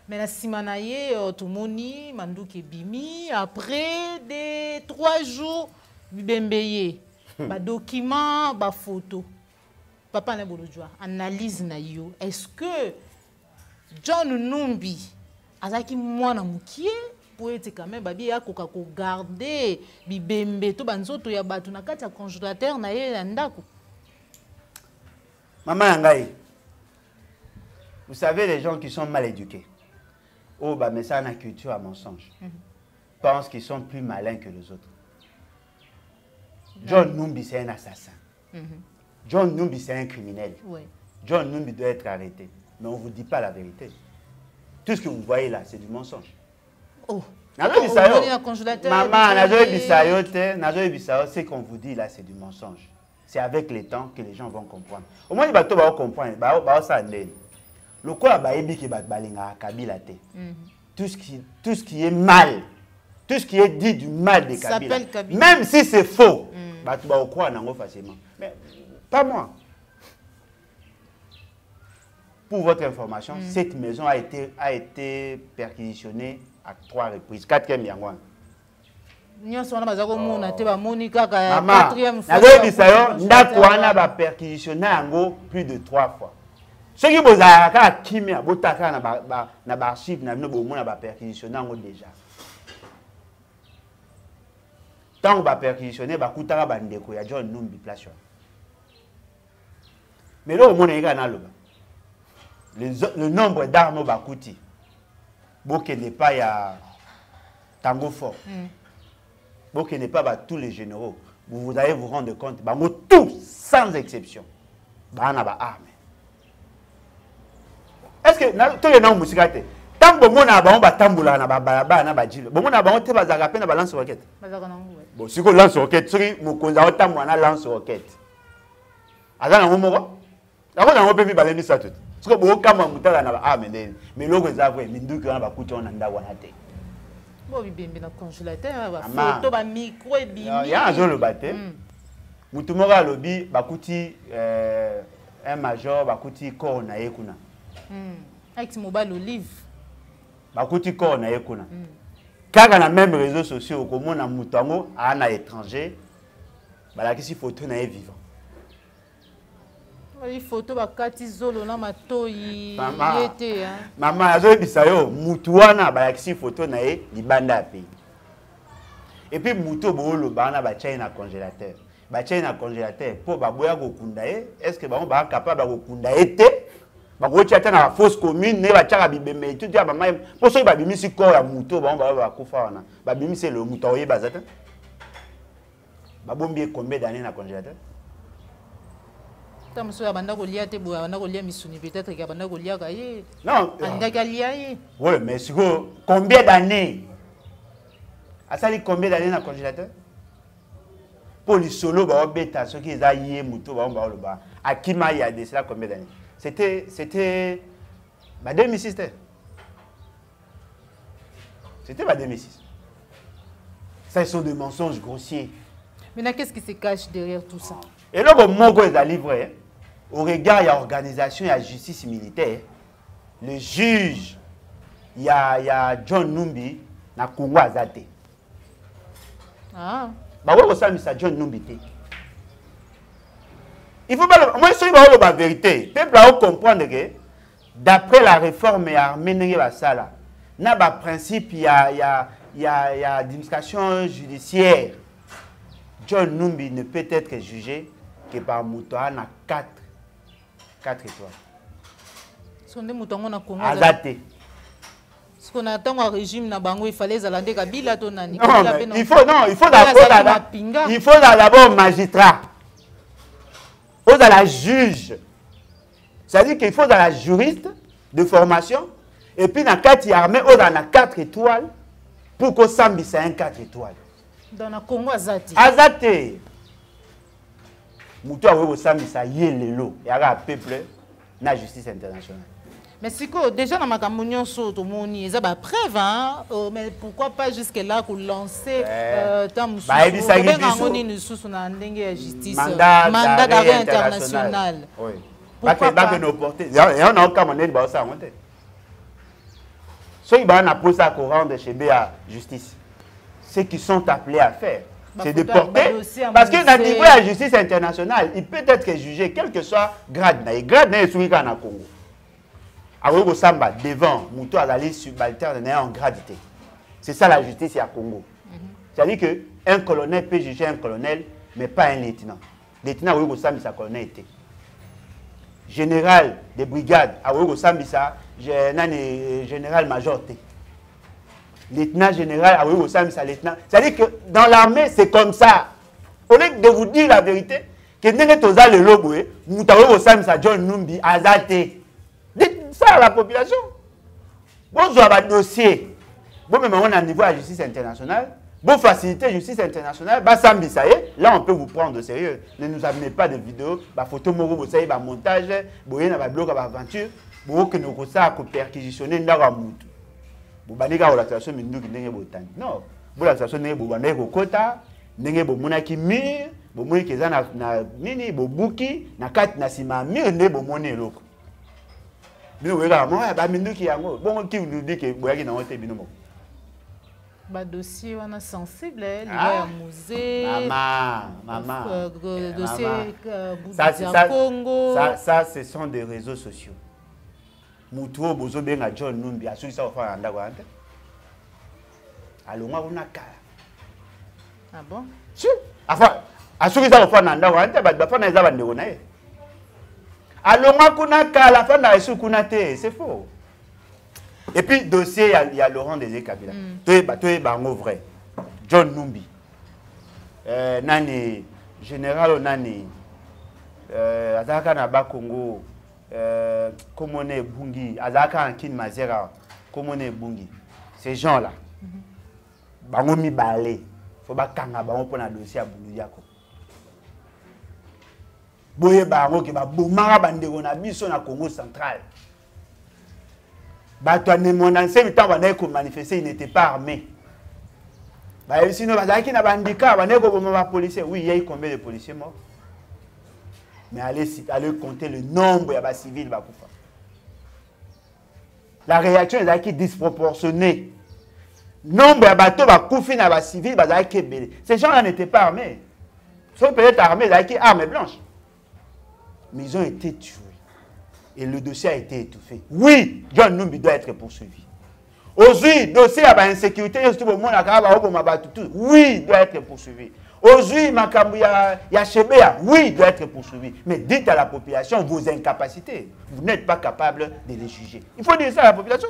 Mais na sima na ye tumoni manduki bimi après des 3 jours bibembeye ba document ba photo. Papa na bolojwa analyse na yo est-ce que John Numbi azaki mwana mukie pour être quand même babi ya koka ko garder bibembe to banzoto ya batu na kati ya congélateur na ye na ndako. Maman Ngai, vous savez les gens qui sont mal éduqués. Oh bah mais ça na culture à mensonge. Pensent qu'ils sont plus malins que les autres. John Numbi c'est un assassin. John Numbi c'est un criminel. John Numbi doit être arrêté. Mais on ne vous dit pas la vérité. Tout ce que vous voyez là, c'est du mensonge. Oh. Maman, ce qu'on vous dit là, c'est du mensonge. C'est avec le temps que les gens vont comprendre. Au moins, ils vont comprendre. Le quoi, tout ce qui est mal, tout ce qui est dit du mal des Kabila, même si c'est faux, facilement. Mais pas moi. Pour votre information, cette maison a été perquisitionnée à 3 reprises. 4e yango. Maman, a perquisitionné plus de 3 fois. Ceux qui vous ont kimia, botaka na archive na perquisitionné déjà. Tant que vous perquisitionné, vous avez bandeko ya John Numbi place. Mais là, vous avez le nombre d'armes bakouti. Boké n'est pas ya Tango Fort. Boké n'est pas tous les généraux. Vous allez vous rendre compte, tous sans exception. Bah na ba armes. Est-ce que tous les noms musikate tant que mon abon ba tamboula na ba na ba jilo. Bon mon abon te ba zagape na ba lance roquette. Bon si ko lance roquette, si mo konza o tamboula na lance roquette. Azana ngomoko. Ako na ngope mi ba leni sa tout. Parce que beaucoup de gens mais l'eau est avouée, mais nous avons beaucoup de gens qui ont été. Il y a un congélateur, un micro et il y a un jour le bâtiment. Moutoumora lobby, bakouti un major, bakouti corona ekuna. Avec mobile olive. Bakouti corona ekuna. Car dans les mêmes réseaux sociaux, comme on a moutongo à un étranger, balakisi photo na vivant. Il faut que tu zolo na matoi yete hein. Maman azo bisayo mutuana ba yakisi photo na e libanda pe. Et puis muto bolo bana ba chai na congélateur. Ba chai na congélateur pour ba boya ko kunda e, est-ce que ba ba capable ko kunda ete? Ba ko chata na fosse commune ne ba chaka bibeme tout ya ba mai. Pour so ba bimisi ko ya muto ba kufa wana. Ba bimisi le muto oye bazata. Ba bombi combien d'années na congélateur? Non, oui, mais combien d'années? Asali combien d'années dans le congélateur? Pour les solos, ceux qui ont eu Moutou, Akima, il y a de cela combien d'années? C'était 2006. C'était 2006. Ça, ce sont des mensonges grossiers. Maintenant, qu'est-ce qui se cache derrière tout ça? Et là, mon gars est livré. Au regard, il y a organisation, il y a justice militaire. Le juge, il y a John Numbi, na Congo Azate. Ah. Bah oui, ça, c'est John Numbi. Il faut pas. Moi, je suis la vérité. Le peuple doit comprendre que d'après la réforme arménienne, il y a un principe, il y a administration judiciaire. John Numbi ne peut être jugé que par Moutoa na 4 étoiles. Azate. Ce qu'on attend au régime na bango il fallait zalande kabila to nani. Il faut d'abord magistrat. Aux à la juge. C'est-à-dire qu'il faut dans la juriste de formation et puis dans 4 armées aux à 4 étoiles pour qu'on s'ambisse un 4 étoiles. Dans le Congo Azate. Azate. Moutou a vu ça yelelo. Il y a un peuple na justice internationale. Mais c'est que déjà dans ma campagne sur tout le monde, il y a des preuves, hein? Mais pourquoi pas jusque là pour lancer mandat d'arrêt international. Oui. Pourquoi pas nos portées. Il y a un cas monnaie de ça monter. Ceux qui ont posé ça courant de chez BA justice. Ceux qui sont appelés à faire, c'est de porter. Parce que dans le niveau de la justice internationale, il peut être jugé, quel que soit grade. Grade n'est pas en Congo. Arogo Samba, devant, Moutou Azali subalterne en gradité. C'est ça la justice à Congo. C'est-à-dire qu'un colonel peut juger un colonel, mais pas un lieutenant. Lieutenant Arogo Samba, c'est un colonel. Général de brigade, Arogo Samba, c'est général-major. Lieutenant général, Arogo Samba, c'est lieutenant. C'est-à-dire que dans l'armée, c'est comme ça. Au lieu de vous dire la vérité, que vous avez le logo, Moutou Arogo Samba, c'est John Numbi, Azate. Dites ça à la population. Bonjour à votre dossier. Bon, même on a un niveau à la justice internationale. Bon, faciliter la justice internationale. Bah, Sambi, ça y est. Là, on peut vous prendre au sérieux. Ne nous amenez pas de vidéos. Bah, photo, moro, vous savez, bah, montage. Vous voyez, bah, blog, bah, aventure. Vous que nous avons perquisitionné dans la moute. Vous avez dit que la situation est non. Vous la situation est vous avez kota. Nenge bo monaki mir. Vous avez dit que na nini, bo buki. Na kat na sima mir, ne bo moné loko. Nous regardons, bah, minduki yango. Bon, qui nous dit que vous avez dit que vous avez dit que Bah, dossier on a sensible, le musée, maman, dossier Congo. Ça, ce sont des réseaux sociaux. Mutuo bozo benga John Numbi a suisa ofa anda kwante. Alonga kuna kala. Ah bon? Si. Afa asuisa ofa anda kwante ba bafana eza bandeko na ye. Alonga kuna kala fana esu kuna te, c'est faux. Et puis, dossier, il y a Laurent Désiré Kabila. Toi, bango vrai. John Numbi. Nani, général Nani. Azaka Naba Congo. Komone Bungi. Azaka Ankin Mazera. Komone Bungi. Ces gens-là. Bango mi balé. Faut pas kanga bango pour un dossier à Bungi Yako. Boye bango ki ba bomara bandeko na biso na Congo central. Mon ancien temps, on manifester, il n'était pas armé. Sinon, il y a un handicap, il y a un policier. Oui, il y a combien de policiers morts? Mais allez compter le nombre de civils. La réaction est disproportionnée. Le nombre de bateaux de civils, ces gens-là n'étaient pas armés. Ils sont peut-être armés, ils ont armes blanches. Mais ils ont été tués. Et le dossier a été étouffé. Oui, John Numbi doit être poursuivi. Aujourd'hui, le dossier à l'insécurité, oui, il doit être poursuivi. Aujourd'hui, oui, il doit être poursuivi. Mais dites à la population vos incapacités. Vous n'êtes pas capable de les juger. Il faut dire ça à la population.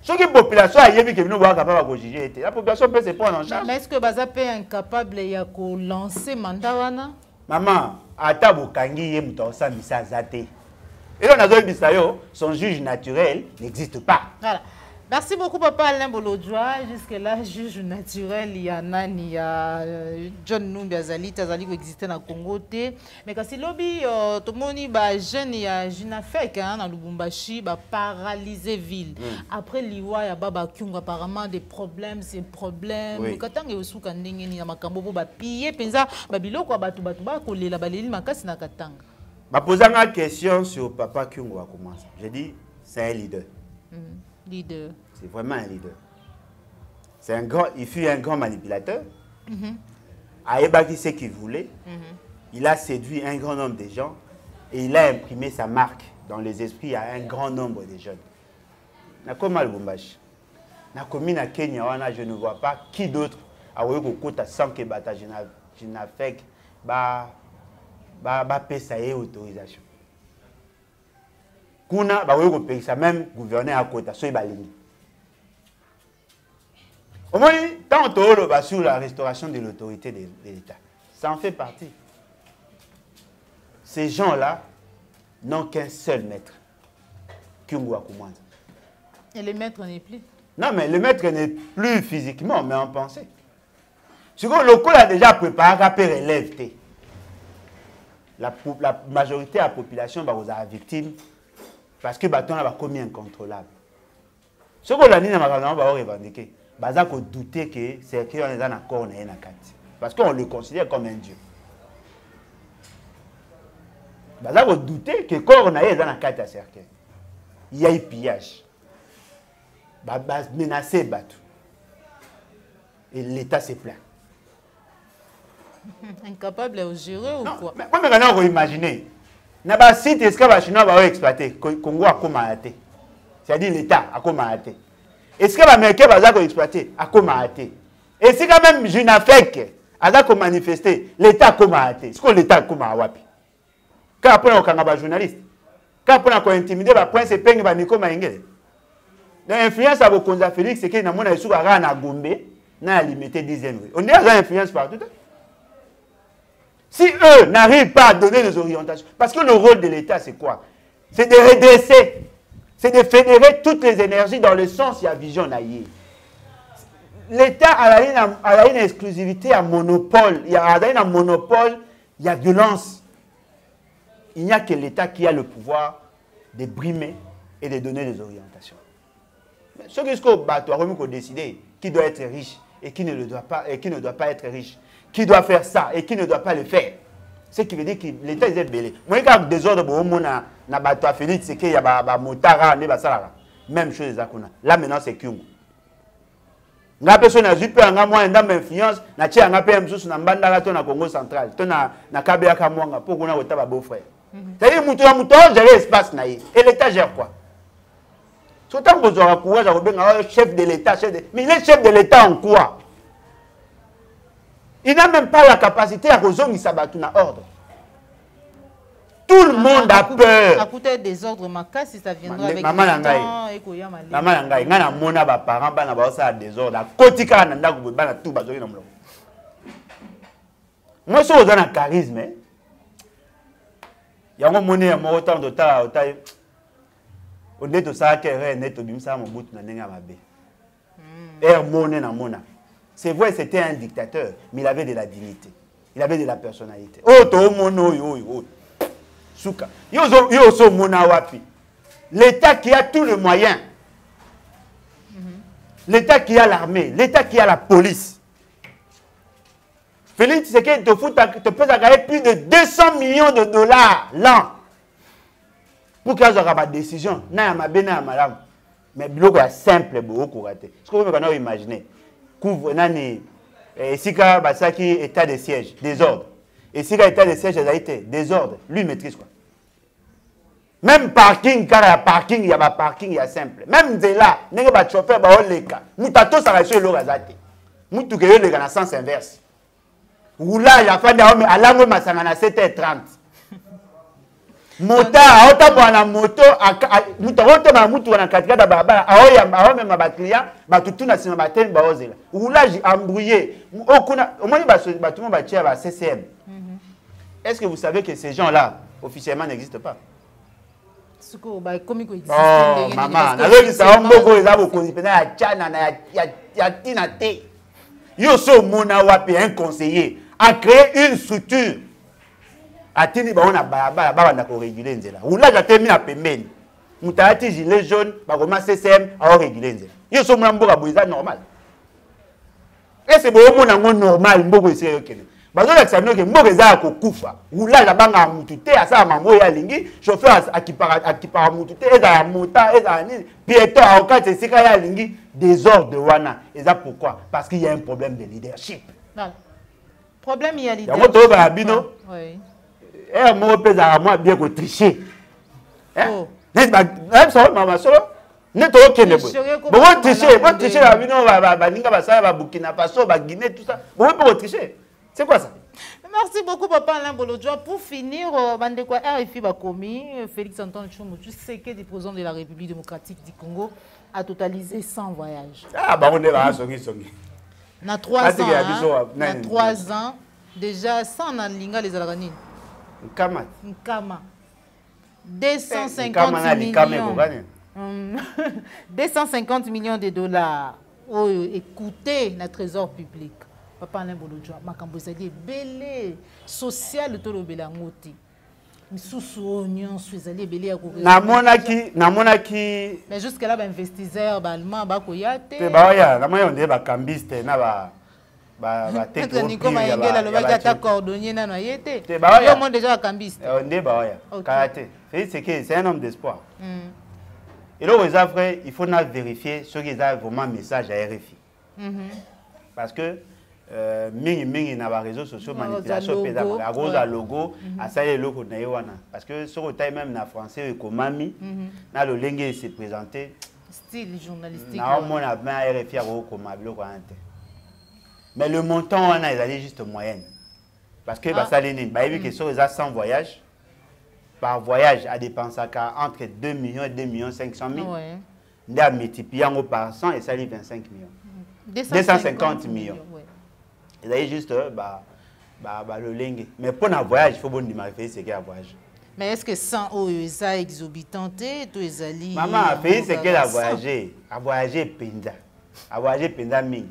Ce qui est la population a dit que nous sommes capables de juger. La population peut se prendre en charge. Mais est-ce que Bazape est incapable de lancer mandat? Maman, Atabo Kangi Yemtosa Misazate. Et là, son juge naturel n'existe pas. Voilà. Merci beaucoup, papa Alain Bolodjoa. Jusque-là, juge naturel, il y a Nani, il y a John Numbi Azali, Tazali qui existe dans le Congo. Mais quand c'est lobby, tout le monde est jeune, il y a Jinafek dans Lubumbashi, paralysé ville. Après, l'Iwa, il y a Baba Kyung, apparemment des problèmes, c'est problème. Mais quand il y a aussi quand il y a Makambo, piller, pensa, Babilo, quoi, Batu, Kolela, la Balili, Makasi, Nakatanga. Je pose une question sur Papa Kyungo a commencé. J'ai dit, c'est un leader. Leader. C'est vraiment un leader. Il fut un grand manipulateur. Aïeba qui sait qu'il voulait. Il a séduit un grand nombre de gens et il a imprimé sa marque dans les esprits à un grand nombre de jeunes. Nakoma Lubumbashi. Nakomi na Kenya, je ne vois pas qui d'autre a eu kota sans que bata Jinafek ba pesa et autorisation. Kuna ba weko pesa même gouverneur à kota so balingi. Au moins tant on va sur la restauration de l'autorité de l'État. Ça en fait partie. Ces gens-là n'ont qu'un seul maître. Kyungu Akumwanza. Et le maître n'est plus. Non, mais le maître n'est plus physiquement, mais en pensée. Ce que le col a déjà préparé à relève. La majorité de la population va vous avoir victime parce que le bâton a commis incontrôlable. Ce que l'année va revendiquer, il faut douter que c'est qu'on est en accord parce qu'on le considère comme un dieu. Il faut douter que quand on est dans la carte à cercueil, il y a eu pillage. Menacé Batou. Et l'État s'est plaint. Incapable de gérer ou quoi? Mais maintenant, on va imaginer. Dans le site, est-ce que les Chinois vont exploiter? Congo a commenté. C'est-à-dire l'État a commenté. Est-ce que les Américains vont exploiter? A commenté. Et si quand même Junafek a manifesté, l'État a commenté. Est-ce que l'État a commenté? Quand après on a un journaliste, quand après on a intimidé, le prince et Peng va Nico Maïngé. L'influence à vos consa Félix, c'est qu'il y a un sous à Gombe, n'a limité 10e rue. On est à l'influence partout. Si eux n'arrivent pas à donner des orientations, parce que le rôle de l'État, c'est quoi? C'est de redresser, c'est de fédérer toutes les énergies dans le sens, il y a vision naïe. l'État a une exclusivité à monopole. Il y a un monopole, il y a violence. Il n'y a que l'État qui a le pouvoir de brimer et de donner des orientations. Mais ce que tu as décidé, qui doit être riche et qui ne doit pas être riche, qui doit faire ça et qui ne doit pas le faire. Ce qui veut dire que l'État est belé. Moi, quand il y a des ordres, c'est qu'il y a des motards, même chose. Là, maintenant, c'est Kyungu. La personne a eu peu d'influence, na tia nga PM sous na mbanda to na Congo central, to na Kabea Kamwanga pour qu'on a otaba beau-frère. C'est-à-dire muto gérer espace na et l'État gère quoi? Surtout que vous aurez courage à chef de l'État, mais il est chef de l'État en quoi? Il n'a même pas la capacité à résoudre Sabatu na ordre. Tout le monde a peur. À côté des ordres macas, si ça viendra avec maman temps et koya malé. Maman ngai ngana mona ba parents bana ba ça des ordres. Kotika na ndaku bana tout bazoki na mlo. Moi so dans un charisme. Yango moni ya mo autant de temps autai. On est de ça que net bimsa mo bout na nenga mabe. Mone na mona. C'est vrai, c'était un dictateur, mais il avait de la dignité. Il avait de la personnalité. Oh to mono yo. Souka. Yoso mona wapi. L'État qui a tous les moyens. L'État qui a l'armée, l'État qui a la police. Félix Tshisekedi te peut gagner plus de 200 millions de dollars l'an. Pour qu'il y ait une décision. Mais il est simple. Ce que vous pouvez imaginer. Couvre nani Sika Basaki état de siège, désordre. Et Sika état de siège, désordre. Lui maîtrise quoi. Même parking, car il y a parking, il y a parking, il y a simple. Même de là, il y a un chauffeur, il y a un chauffeur, il y a un chauffeur, il y a un sens inverse. Roulage, il y a un 7h30. Mota, autant pour la moto, roulage embrouillé. Est-ce que vous savez que ces gens-là, officiellement, n'existent pas? Oh, maman, un conseiller a créé une structure. Atini ba on a ba na ko réguler nzela. Roulage a terminé à pembeni. Mutaati gilet jaune, ba koma CCM a réguler nzela. Yo so mona mboka boiza normal. Et c'est bon mona ngo normal mboko ese yokene. Ba zo la tsano ke mboka za ko kufa. Roulage abanga mutu te asa mambo ya lingi, chauffeur akipara mutu te eza ya mota eza ni piéton a okate sika ya lingi désordre wana. Et ça pourquoi? Parce qu'il y a un problème de leadership. Non. Problème il y a leadership. Ya moto ba bino. Oui. Moi, moi, bien que tricher. Oh. Maman, solo. Ne te reconnais pas. Bon, tricher, bon, tricher, la vie, va Burkina Faso, va Guinée, tout ça. Bon, pour tricher. C'est quoi ça? Merci beaucoup, Papa Alain Bolodjoa. Pour finir, RFI Bakomi, Félix Antoine Tshomoutou, c'est que le président de la République démocratique du Congo a totalisé 100 voyages. Ah, bah, on est là, songi. Na 3 ans, na 3 ans, déjà 100 na linga les Alaganines. Nkama. 250 millions. 250 millions de dollars. Oh, écoutez, le trésor public. Papa Alain Bolodjoa, makambo ezali belé social to lobela ngoti. Misusu oignon ezali ebele ya ko. Namonaki. Mais jusque là ba investisseurs ba allemand ba koyate. Te ba ya, na moyo ndé ba cambiste na ba peut-être Nico Maïngela le va ta cordonnier na na yete. Yo monde déjà cambiste. Ndé ba ya. Karaté. C'est un homme d'espoir. Et là, les vrai, il faut vérifier ce qu'ils ont vraiment message à RFI. Parce que mingi na ba réseaux sociaux manipulation pédale à cause à logo à ça les logos na yoana parce que sur le time même na français et komami na le lingue se présenter style journalistique na on a bien RFI à comme blog mais le montant on a ils allaient juste moyenne parce que bah ça les nines bah vu que sur les 100 voyages par voyage à dépenser entre 2 millions et 2 millions 500 000 on a multiplié par 100 et ça lui 25 millions 250 millions. Ils allaient juste le lingue. Mais pour un voyage, il faut bon démarrer c'est qu'un voyage. Mais est-ce que 100 euros est exorbitanté tous les alliés? Maman, a fait c'est qu'elle a voyagé penza. A voyagé penza ming.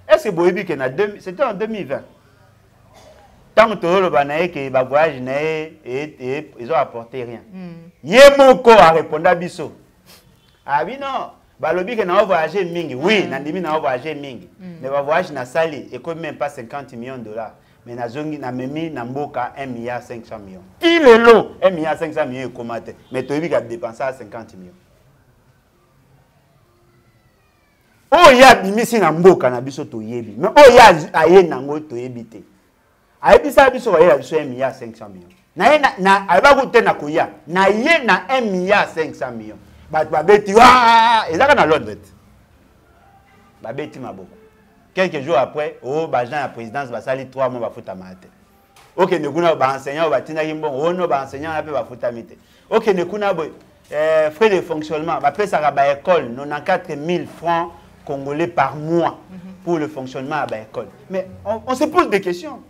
Est-ce que c'était en 2020? Tant que le voyage ils ont apporté rien. Yemoko a répondu à Bisso. Ah oui, non. Balobi que na voyagé mingi. Oui, Nandimi na voyagé mingi. Mais le voyage na sali et comme même pas 50 millions de dollars. Mais na zongi na memi na mboka 1,5 milliard. Il est long 1,5 milliard comment mais tu as dépensé 50 millions. Oh ya bimisi na mboka na biso to yebi. Mais oh ya aye nango to yebite. Aye bisa biso wa ya biso 1,5 milliard. Na aba ko te na koya. Na ye na 1,5 milliard. Babeti wa ezaka na Londres. Babeti maboko. Quelques jours après, oh bajan la présidence va salir 3 mois ba futa mate. OK ne kuna ba enseignant ba tina kimbo, oh no ba enseignant la pe ba futa mite. OK ne kuna boy frais de fonctionnement, ba pesa ka ba école 94 000 francs congolais par mois pour le fonctionnement à ba école. Mais on se pose des questions.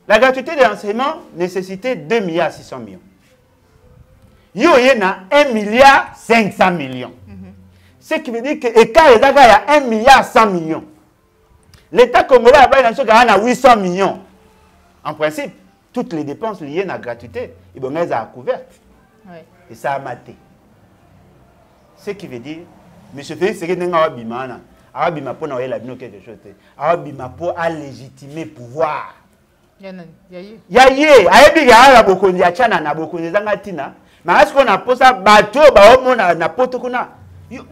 La gratuité de l'enseignement nécessitait 2,6 milliards. Yo yena 1,5 milliard. Ce qui veut dire que l'écart est à 1,1 milliard. L'État congolais a 800 millions. En principe, toutes les dépenses liées à la gratuité, ils ont à couverte. Et ça a maté. Ce qui veut dire, M. Félix, c'est que nous avons Abima pour quelque chose. Abima pour légitimer pouvoir. Yaye, ayebiga bokondi ya chana na bokondi zanga tina. Mais est-ce qu'on a posé bateau ba omo na poto kuna?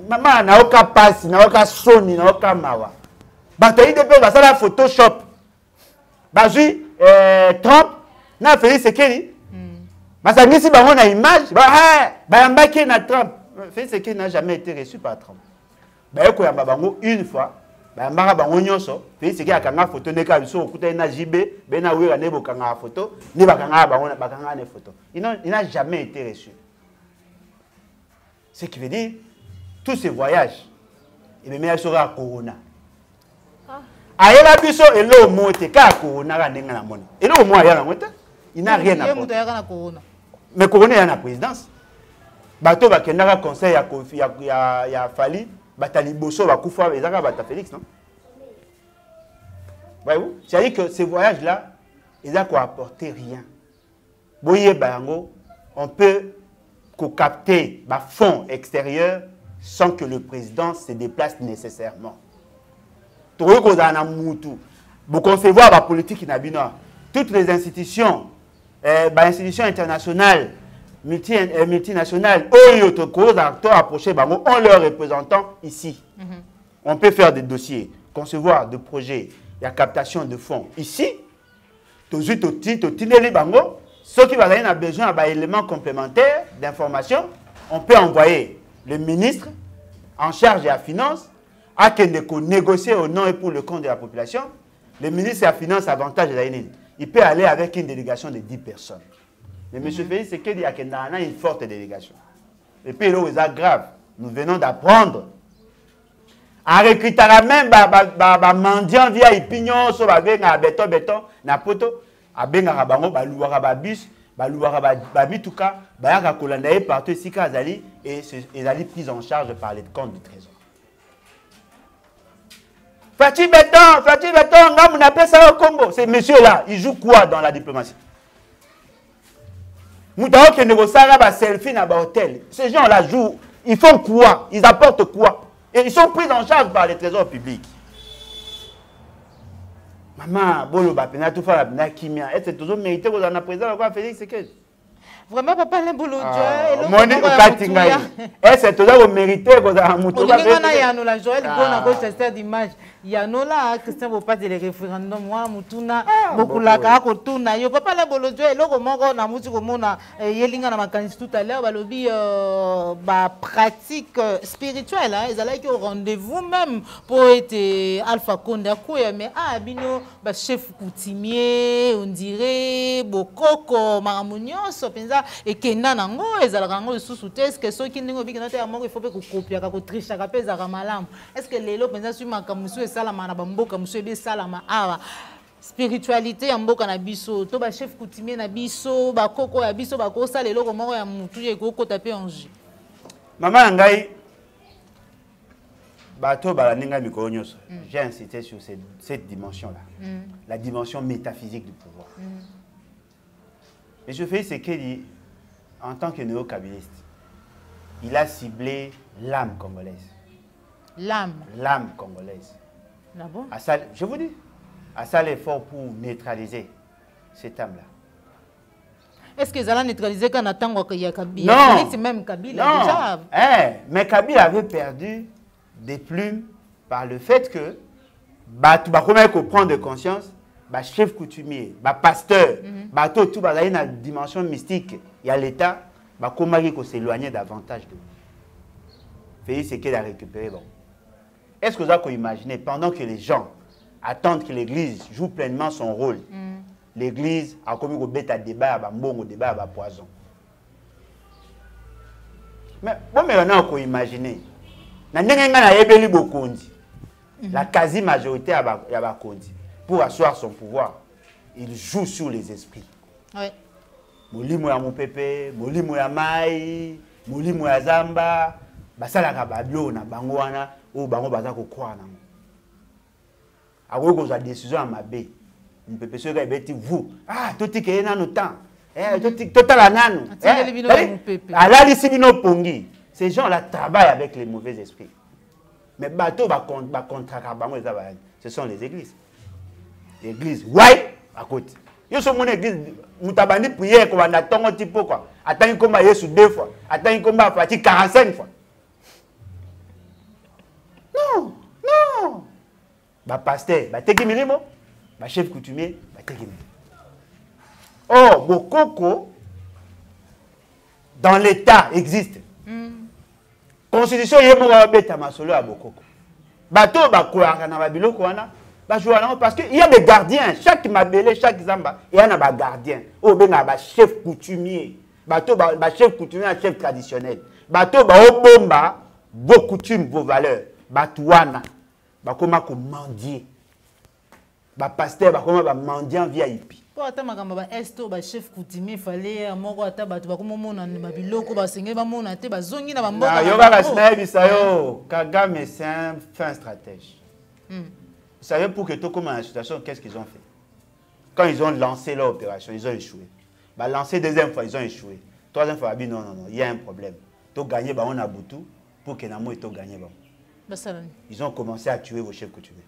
Maman na oka pass, na oka Sony, na oka mawa. Bateau ide pe ba sala Photoshop. Bazui Trump na Félix Sekeli. Basangisi bango na image, ba yambaki na Trump. Félix Sekeli n'a jamais été reçu par Trump. Ba yeko yamba bango une fois. Bambara bango nyonso Félix Sekeli akanga photo ndeka biso okuta na JB bena wira ne bokanga photo ne bakanga bango na bakanga ne photo. Il n'a jamais été reçu. Ce qui veut dire tous ces voyages il me sera corona. Ayela biso elo mote ka corona ka ndenga na moni. Elo mo ayala mote. Il n'a rien à voir. Mais corona ya na présidence. Bato bakendaka conseil ya Kofi ya Fali batali boso bakufa ezaka bata Félix non? Voyez-vous? C'est-à-dire que ces voyages-là, ils n'ont apporté rien. Boye Bayango, on peut capter des fonds extérieurs sans que le président se déplace nécessairement. Vous concevoir la politique inabina. Toutes les institutions, institutions internationales, multinationales, ont leurs représentants ici. On peut faire des dossiers, concevoir des projets. Il y a captation de fonds. Ici, ceux qui ont besoin d'éléments complémentaires d'information, on peut envoyer le ministre en charge de la finance à négocier au nom et pour le compte de la population. Le ministre de la finance avantage de la il peut aller avec une délégation de 10 personnes. Mais M. Félix, c'est qu'il y a une forte délégation. Et puis, là, c'est grave. Nous venons d'apprendre. À recruter même mendiant via Ipignon, so babenga béton na poto, abenga bango baluwaka ba bus, baluwaka ba mituka, bayaka kolanda ye partout ici kazali et ezali prise en charge par les comptes du trésor. Fati béton, ngamu na pesa au Congo. Ces messieurs là, ils jouent quoi dans la diplomatie? Moutao qui négocient ba selfie na ba hôtel. Ces gens là jouent, ils font quoi? Ils apportent quoi? Et ils sont pris en charge par les trésors publics. Maman, bolo bapena tout faire la kimia. Est-ce que toujours mérité vous en a président quoi Félix Sekeli? Vraiment papa l'embolo Dieu. Moni okatinga. Est-ce que toujours vous méritez vous en muto ba. On a ya no la Joël bon en gauche d'image. Ya no la Christian Bopat de référendum moi mutuna bokulaka ko tuna yo papa l'embolo Dieu eloko moko na mutu ko mona yelinga na makanisi tout à l'heure balobi ba pratique spirituelle hein, ils allaient au rendez-vous même pour être Alpha Condé quoi mais bino ba chef coutumier on dirait bokoko maramunyo so penza et kenda nango ezalaka ngo sous test que ceux qui n'ont pas que il faut pas copier ka ko tricher ka pesa ka malamu est-ce que lelo penza sur makamusu salama na bamboka musu be salama awa spiritualité ya mboka na biso to ba chef coutumier na biso ba koko ya biso ba ko sala eloko moko ya mutu ye ko taper en jus. Maman ngai J'ai insisté sur cette dimension-là, la dimension métaphysique du pouvoir. Et je fais ce qu'il dit, en tant que néo-kabyliste, il a ciblé l'âme congolaise. L'âme. L'âme congolaise. Ah bon? Je vous dis, à ça l'effort pour neutraliser cette âme-là. Est-ce qu'ils allaient neutraliser quand on attend qu'il y a Kabila? Non. C'est même Kabila Non. déjà. Mais Kabila avait perdu des plumes par le fait que, tu prendre de conscience, chef coutumier, pasteur, tout a une dimension mystique. Il y a l'État, comment il s'éloigner davantage de lui. Félix c'est qu'il a récupéré. Bon. Est-ce que vous avez imaginé, pendant que les gens attendent que l'Église joue pleinement son rôle, l'Église a commis au bête à débat, à bon débat, à poison. Mais bon, mais on a imaginé. La quasi-majorité à Bakondi, pour asseoir son pouvoir, il joue sur les esprits. Oui. Molimo ya Mopepe, Molimo ya Mai, Molimo ya Zamba, basalaka bablo na bango wana, o bango baza ko croire nango. Akoki kozwa décision ya mabe. Mopepe soki ebeti vous, totikeye nano temps. Totala nano. Alalisi bino pongi. Ces gens-là travaillent avec les mauvais esprits. Mais bateau ce sont les églises. L'église, ouais, à côté. Yo so mon église, mutabandi prière ko banda tongo tipo quoi. Attends komba Yesu 2 fois, attends komba Fati 45 fois. Non, non. Pasteur, teki milimo, chef coutumier, teki milimo. Oh, Bokoko dans l'état existe. Constitution yemo beta masolo à Bokoko. Bateau bakoaka na babiloko wana. Parce qu'il y a des gardiens, chaque mabélé, chaque zamba, il y a des gardiens. Oh, ben, chef coutumier, chef coutumier, chef traditionnel. Bateau, bomba, vos coutumes, vos valeurs. Batouana, comment mendier. Pasteur, comment mendier via hippie. Pour attendre esto chef coutumier fallait moko ata bato bakomona na biloko basenge bamona te bazongi na bamboka. Yo ba sinaye bisayo, Kagame c'est un fin stratège. Vous savez, pour que tout commence dans la situation, qu'est-ce qu'ils ont fait? Quand ils ont lancé leur opération, ils ont échoué. Lancé deuxième fois, ils ont échoué. Troisième fois, non, il y a un problème. Tu as gagné, on a boutou pour que Namo ait gagné. Ils ont commencé à tuer vos chefs coutumiers.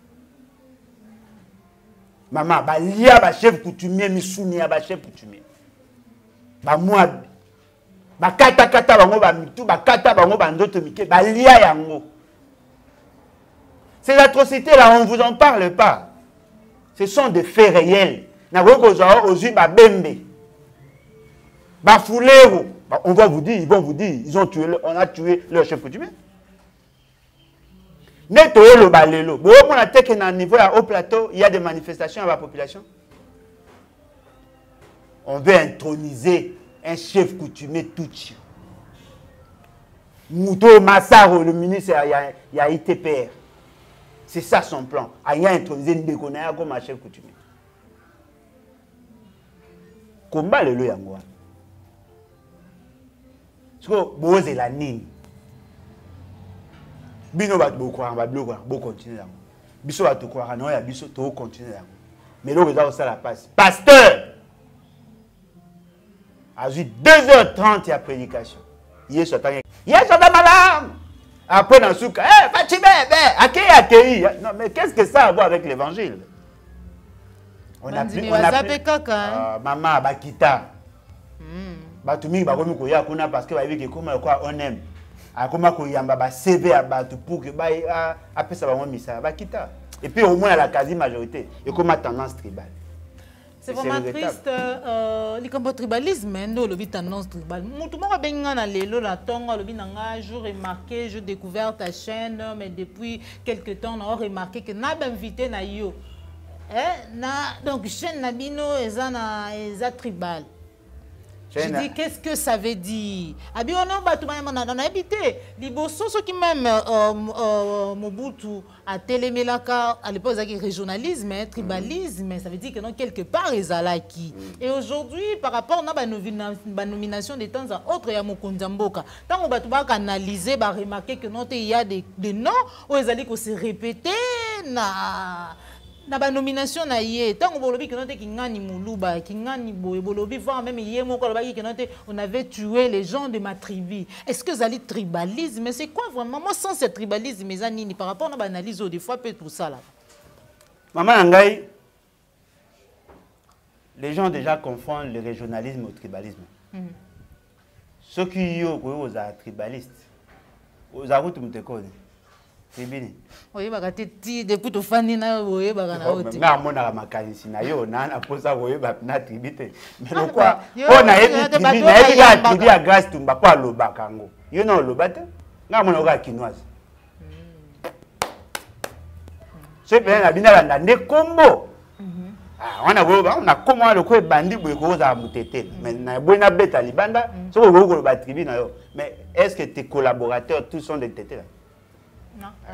Maman, il y a des chefs coutumiers, Missouni, chef coutumier. Moi, kata bango bamitu, kata bango bandoto mike, liya yango. Ces atrocités-là, on ne vous en parle pas. Ce sont des faits réels. On va vous dire, ils vont vous dire, on a tué leur chef coutumier. Au plateau, il y a des manifestations à la population. On veut introniser un chef coutumier Tutsi. Mouto Massaro, le ministre, il y a ITPR. C'est ça son plan. Il a intronisé une déconnaire comme un chef coutumier. Combat le yangoa. Parce que Boz et la Nine. Bino va beaucoup continuer. Biso va tout croire. Non, il y a biso tout continuer. Mais là, vous avez ça la passe. Pasteur! À 2h30, il y a prédication. Il est sorti. Il est sorti madame! Après, dans le souk, non, mais qu'est-ce que ça a à voir avec l'évangile? On a plus. Maman, Bakita. Batumi, parce que on aime. Et puis au moins la quasi-majorité. Et comme tendance tribale. C'est vraiment triste. Le tribalisme, le tendance tribale. Tout le monde a bien lelo la tonga, le binanga, je remarqué, je découvert ta chaîne, mais depuis quelques temps, on a remarqué que n'a pas invité na yo. Donc chaîne nabino eza tribal. Je dis, qu'est-ce que ça veut dire? Abi on a habité. Liboso, ceux qui même Mobutu a télémelaka à l'époque il y a régionalisme, tribalisme, ça veut dire que non quelque part ils allaient qui. Et aujourd'hui par rapport à la nomination des temps à autres il y a Mokondamboka. Tant on va analyser, va remarquer que non il y a des noms où ils allaient se répéter na ba nomination na yé tant bolobi que note kingani muluba kingani boye bolobi voir même yé moko lobaki que note on avait tué les gens de ma tribu. Est-ce que zali tribalisme? C'est quoi vraiment? Moi sans ce tribalisme mes anini par rapport à ba analyse des fois peut tout ça là. Maman Ngai, les gens déjà confondent le régionalisme au tribalisme. Ceux qui y ont aux tribalistes, aux routes mutekone. C'est bien. Oui, bah depuis tout fani na oui bah na oti. Na mona makanisi na yo na posa oui bah na tribité. Mais pourquoi? On a été tribu na été tribu à grâce tumba pas loba kango. Yo non loba te. Na mona oka kinoise. C'est bien la bina la ne combo. On a comment le quoi bandi boy ko za mutete. Mais na boina beta libanda, so ko ko ba tribu na yo. Mais est-ce que tes collaborateurs tous sont des tétés là?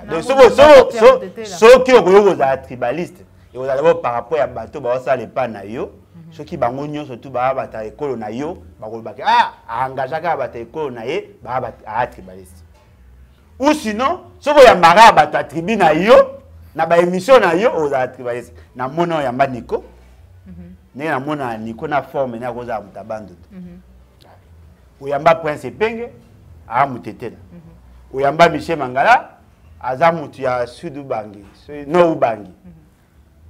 Donc, ceux qui ont été tribalistes, et par rapport à bateau, ça les pas na yo. Ceux qui ont surtout bata école na yo, engagé à bata école na ye, tribaliste. Ou sinon, ceux qui ont marre bata tribu na yo, na ba émission na yo, aux tribalistes. Na mono ya Nico, na mono Nico na forme na rosa mutabando. Ou yamba Prince Penge, a mutete. Ou yamba Michel Mangala. Azamutu ya Sudu Bangi, no Ubangi.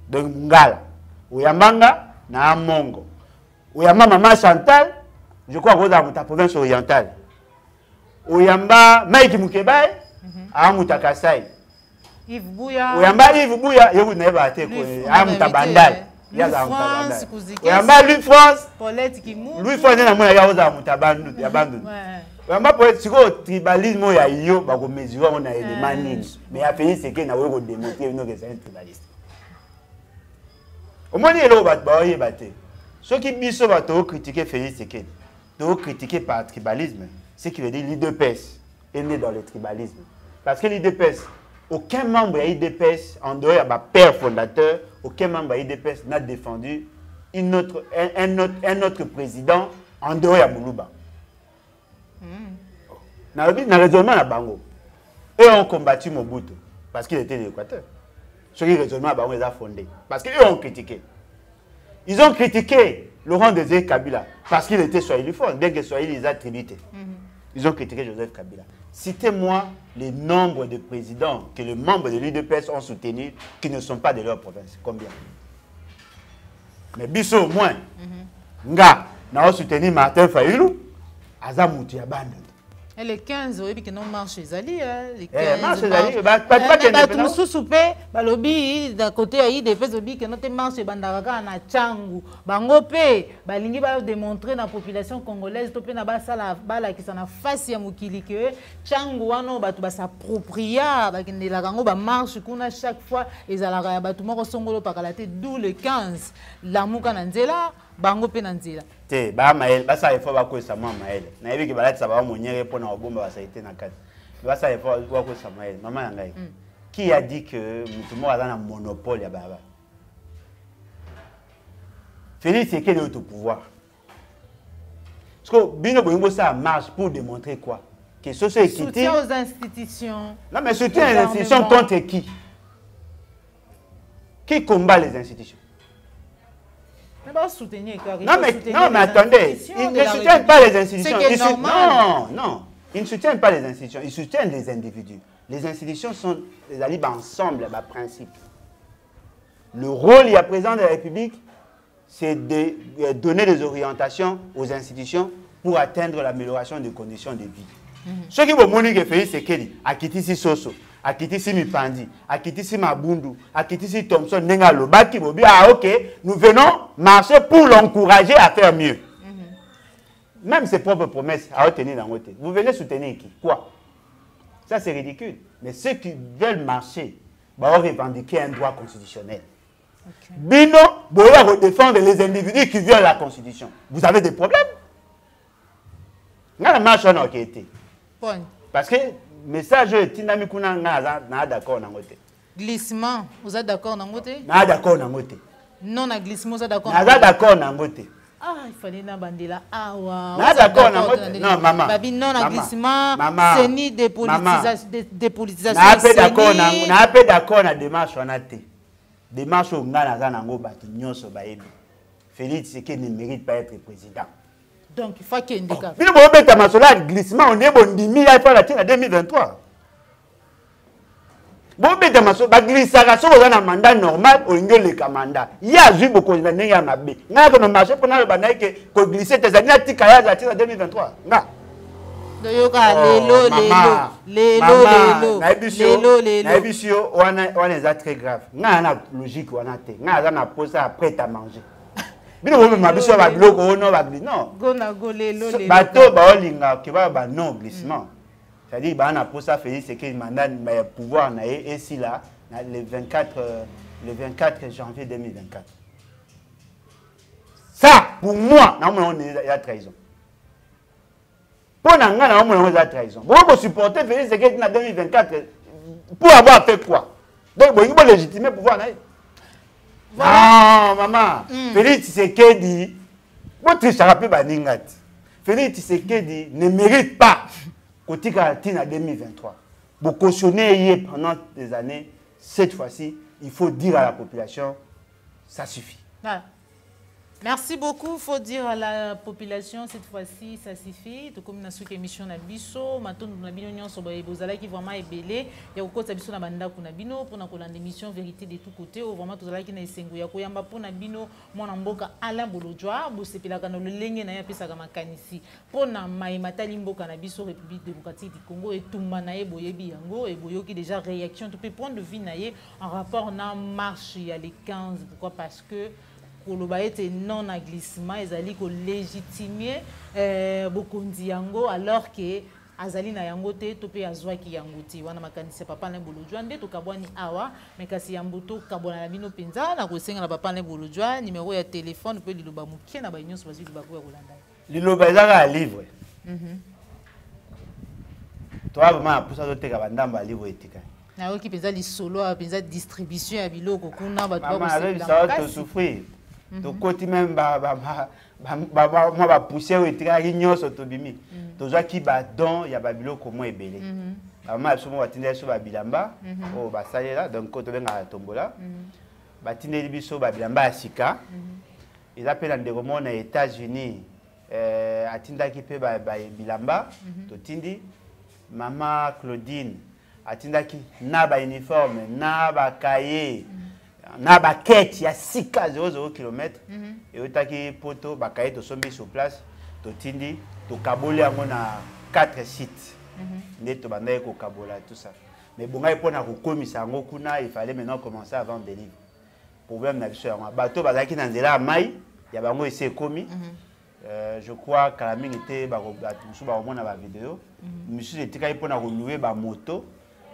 Donc Ngala. Uyamanga na Mongo. Uyamba Maman Chantal, je crois que dans ta province orientale. Uyamba Maïki Mukebai, Amuta Kasai. Yves Bouya. Uyamba Yves Bouya, yo ne ba te ko Amuta Bandal. Uyamba Louis France. Paulette Kimou. Louis France na mona ya Amuta Bandu, ya Bandu. Vraiment pour être sûr tribalisme ya yo ba ko mesurer on a élément nini mais a fait c'est que na wo démontrer non que c'est un tribaliste au moins il ba ba yebate ceux qui biso ba to critiquer Félix Sekedi to critiquer par tribalisme c'est qu'il veut dire l'IDPS est né dans le tribalisme parce que l'IDPS aucun membre de l'IDPS en dehors de père fondateur aucun membre de l'IDPS n'a défendu un autre président en dehors de Moulouba. Dans le raisonnement à Bango, eux ont combattu Mobutu parce qu'il était de l'Équateur. Ce qui raisonnement à Bango les a fondé parce qu'eux ont critiqué. Ils ont critiqué Laurent Désiré Kabila parce qu'il était swahiliphone, bien que Swahili les a tributés. Ils ont critiqué Joseph Kabila. Citez-moi les nombres de présidents que les membres de l'UDPS ont soutenus qui ne sont pas de leur province. Combien? Mais Bisso au moins, Nga n'a soutenu Martin Fayulu, Azamuti Abandon. Et les 15, oui, qui n'ont marché, les 15. Marche, pas nous sous-soupé, lobby, d'un côté, il y a des personnes qui n'ont marché, Bandaraka, na Tchangou, Bangope, Balingi va démontrer dans la population congolaise, Topé na Basala, Bala qui s'en a face à Moukili, que Tchangou, va s'approprier, la Rango, marche, qu'on a chaque fois, les Alara, Batumoro Songolo, Pakalate, d'où le 15, la Mouka Nanzela, Bangope Nanzela. Te ba mael ba sa effort ba ko sa mael na yebi ke balati sa ba monyere po na obomba ba sa été na kati ba sa effort ba ko sa mael maman ngai qui a dit que mutumo a un monopole ya baba Félix c'est quel est au pouvoir parce que bino boyimbo ça marche pour démontrer quoi que socio-équité soutien aux institutions. Non mais soutien aux institutions contre qui combat les institutions? Non mais attendez, ils ne soutiennent pas les institutions. Ils ne soutiennent pas les institutions, ils soutiennent les individus. Les institutions sont les alliés ensemble, par principe. Le rôle du président de la République, c'est de donner des orientations aux institutions pour atteindre l'amélioration des conditions de vie. Ceux qui vont moniquer Félix Sekedi, Akitisi Soso, Akitisi Mipandi, Akitisi Mabundu, Akitisi Thompson, Nengalo, Baki Bobi, ok, nous venons marcher pour l'encourager à faire mieux. Même ses propres promesses à retenir dans votre tête. Vous venez soutenir qui? Quoi? Ça c'est ridicule. Mais ceux qui veulent marcher, vont revendiquer un droit constitutionnel. Bino, vous défendre les individus qui violent la Constitution. Vous avez des problèmes? nga na marche wana okete Point. parce que message etindami kuna nga na d'accord nango te Glissement, vous êtes d'accord nango te? na d'accord nango te Non na glissement, vous êtes d'accord? na d'accord nango te. Ah, il fallait na bandela. Ah wa. Na d'accord nango te. Non maman. Babi non na glissement, c'est ni dépolitisation. Na pe d'accord nango, na pe d'accord na démarche wana te. Démarche au nga na nango bato nyonso bayebi. Félix c'est qu'il ne mérite pas être président. Donc il faut qu'il y ait un décalage. Bino bo beta masola glissement on est bon dimi ya fa la tina 2023. Bon beta masola ba glissaka so za na mandat normal o ngele ka mandat. Ya zui boko na nenga mabe. Nga ko no marché pona ba na ke ko glisser tes années tika ya za tina 2023. Nga. Doyoka lelo. Na ebisio wana eza très grave. Nga na logique wana te. Nga za na posa après à manger. Bino bo ma biso ba biloko ono ba gli non. Gona go lelo. Bato ba olinga ke ba non glissement. C'est-à-dire ba na posa Félix c'est que mandat mais pouvoir na et si là le 24 janvier 2024. Ça pour moi na on est la trahison. Pour nga na on est la trahison. Bon pour supporter Félix c'est que na 2024 pour avoir fait quoi? Donc bon il faut légitimer pouvoir na. Voilà. Non, maman. Félix Tshisekedi, votre charape baningati. Félix Tshisekedi ne mérite pas côté Karatine à 2023. Pour cautionner pendant des années, cette fois-ci, il faut dire à la population, ça suffit. Voilà. Merci beaucoup. Il faut dire à la population, cette fois-ci, ça suffit. Tout comme dans cette émission, Nabiso, maintenant, nous avons sur Bozala qui vraiment est belé. Il y a encore Sabiso Nabanda Kunabino pour l'émission Vérité de tous côtés. Vraiment, tout ça qui est sengu. Il y a Koyamba pour Nabino, mon amboka Alain Bolodjoa, Bosepela Kano, le Lenge Naya Pesaka Makanisi. Pour Maïmata Limbo Canabiso, République démocratique du Congo, et Toumanaye Boyebi Yango, et Boyoki déjà réaction. Tu peux prendre de vie en rapport à marche il y a les 15. Pourquoi? Parce que non à glissement, ils allaient légitimer Bokondi Yango alors que Azali na yango te topé azwa ki yango ti wana makanisi papa na bolojwa nde to kabwani awa mais kasi yambuto kabona na bino penza na kosenga na papa na bolojwa numéro ya téléphone pe liloba mukie na ba nyonso bazwi libako ya kolanda liloba ezaka ya livre toi vraiment pour ça dote ka bandamba livre etika na oki penza lisolo penza distribution ya biloko kuna ba to ça te souffrir to koti même ba pousser etika nyonso to bimi tozwa ki ba don ya ba biloko mo ebele mama somo batindela so ba bilamba o ba salela donc ko to benga tombola batindeli biso ba bilamba ya sika eza pe na ndeko mo na États-Unis atindaki pe ba bilamba totindi mama Claudine atindaki na ba uniforme na ba cahier na ba quête ya sika 00 km et otaki poto ba cahier to sombi sur place totindi to kabole yango na 4 sites ndeto bandaye ko kabola tout ça mais bonga epona ko komisa yango kuna il fallait maintenant commencer à vendre des livres problème na biso yango bato bazaki na nzela mai ya bango ese komi je crois que la mine était ba musu ba mona ba vidéo monsieur etika epona ko louer ba moto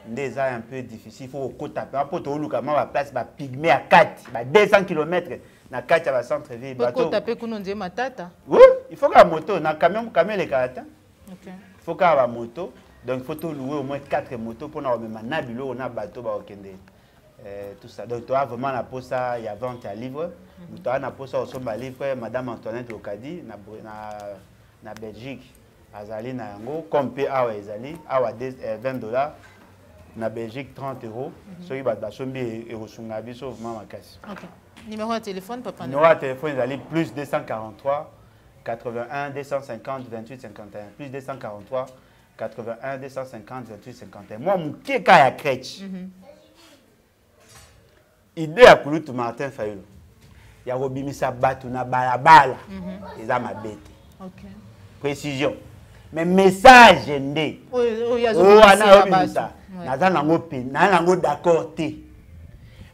ndeza un peu difficile faut ko taper pour to luka ma ba place ba pygmée à 4 ba 200 km na 4 ba centre ville bato ko taper kuno nze matata oui il faut que la moto na camion les caractères OK il faut que la moto donc il faut to louer au moins 4 motos pour na même na bilo na bateau ba okende tout ça donc toi vraiment la poste il y a vente à livre toi na poste au somba livre madame Antoinette Lokadi na Belgique azali na yango comme pe awa ezali awa $20 na Belgique 30 €. Soki ba sombi et rosunga biso vraiment makasi. OK. Numéro de téléphone papa. Numéro de téléphone ezali plus 243 81 250 28 51 plus 243 81 250 28 51. Moi mon keka ya crèche. Idée ya kulutu Martin Fayulu. Ya robimisa batu na balabala. Eza mabete. OK. Précision. Mais message ndé. Naza nango pe, na nango d'accord te.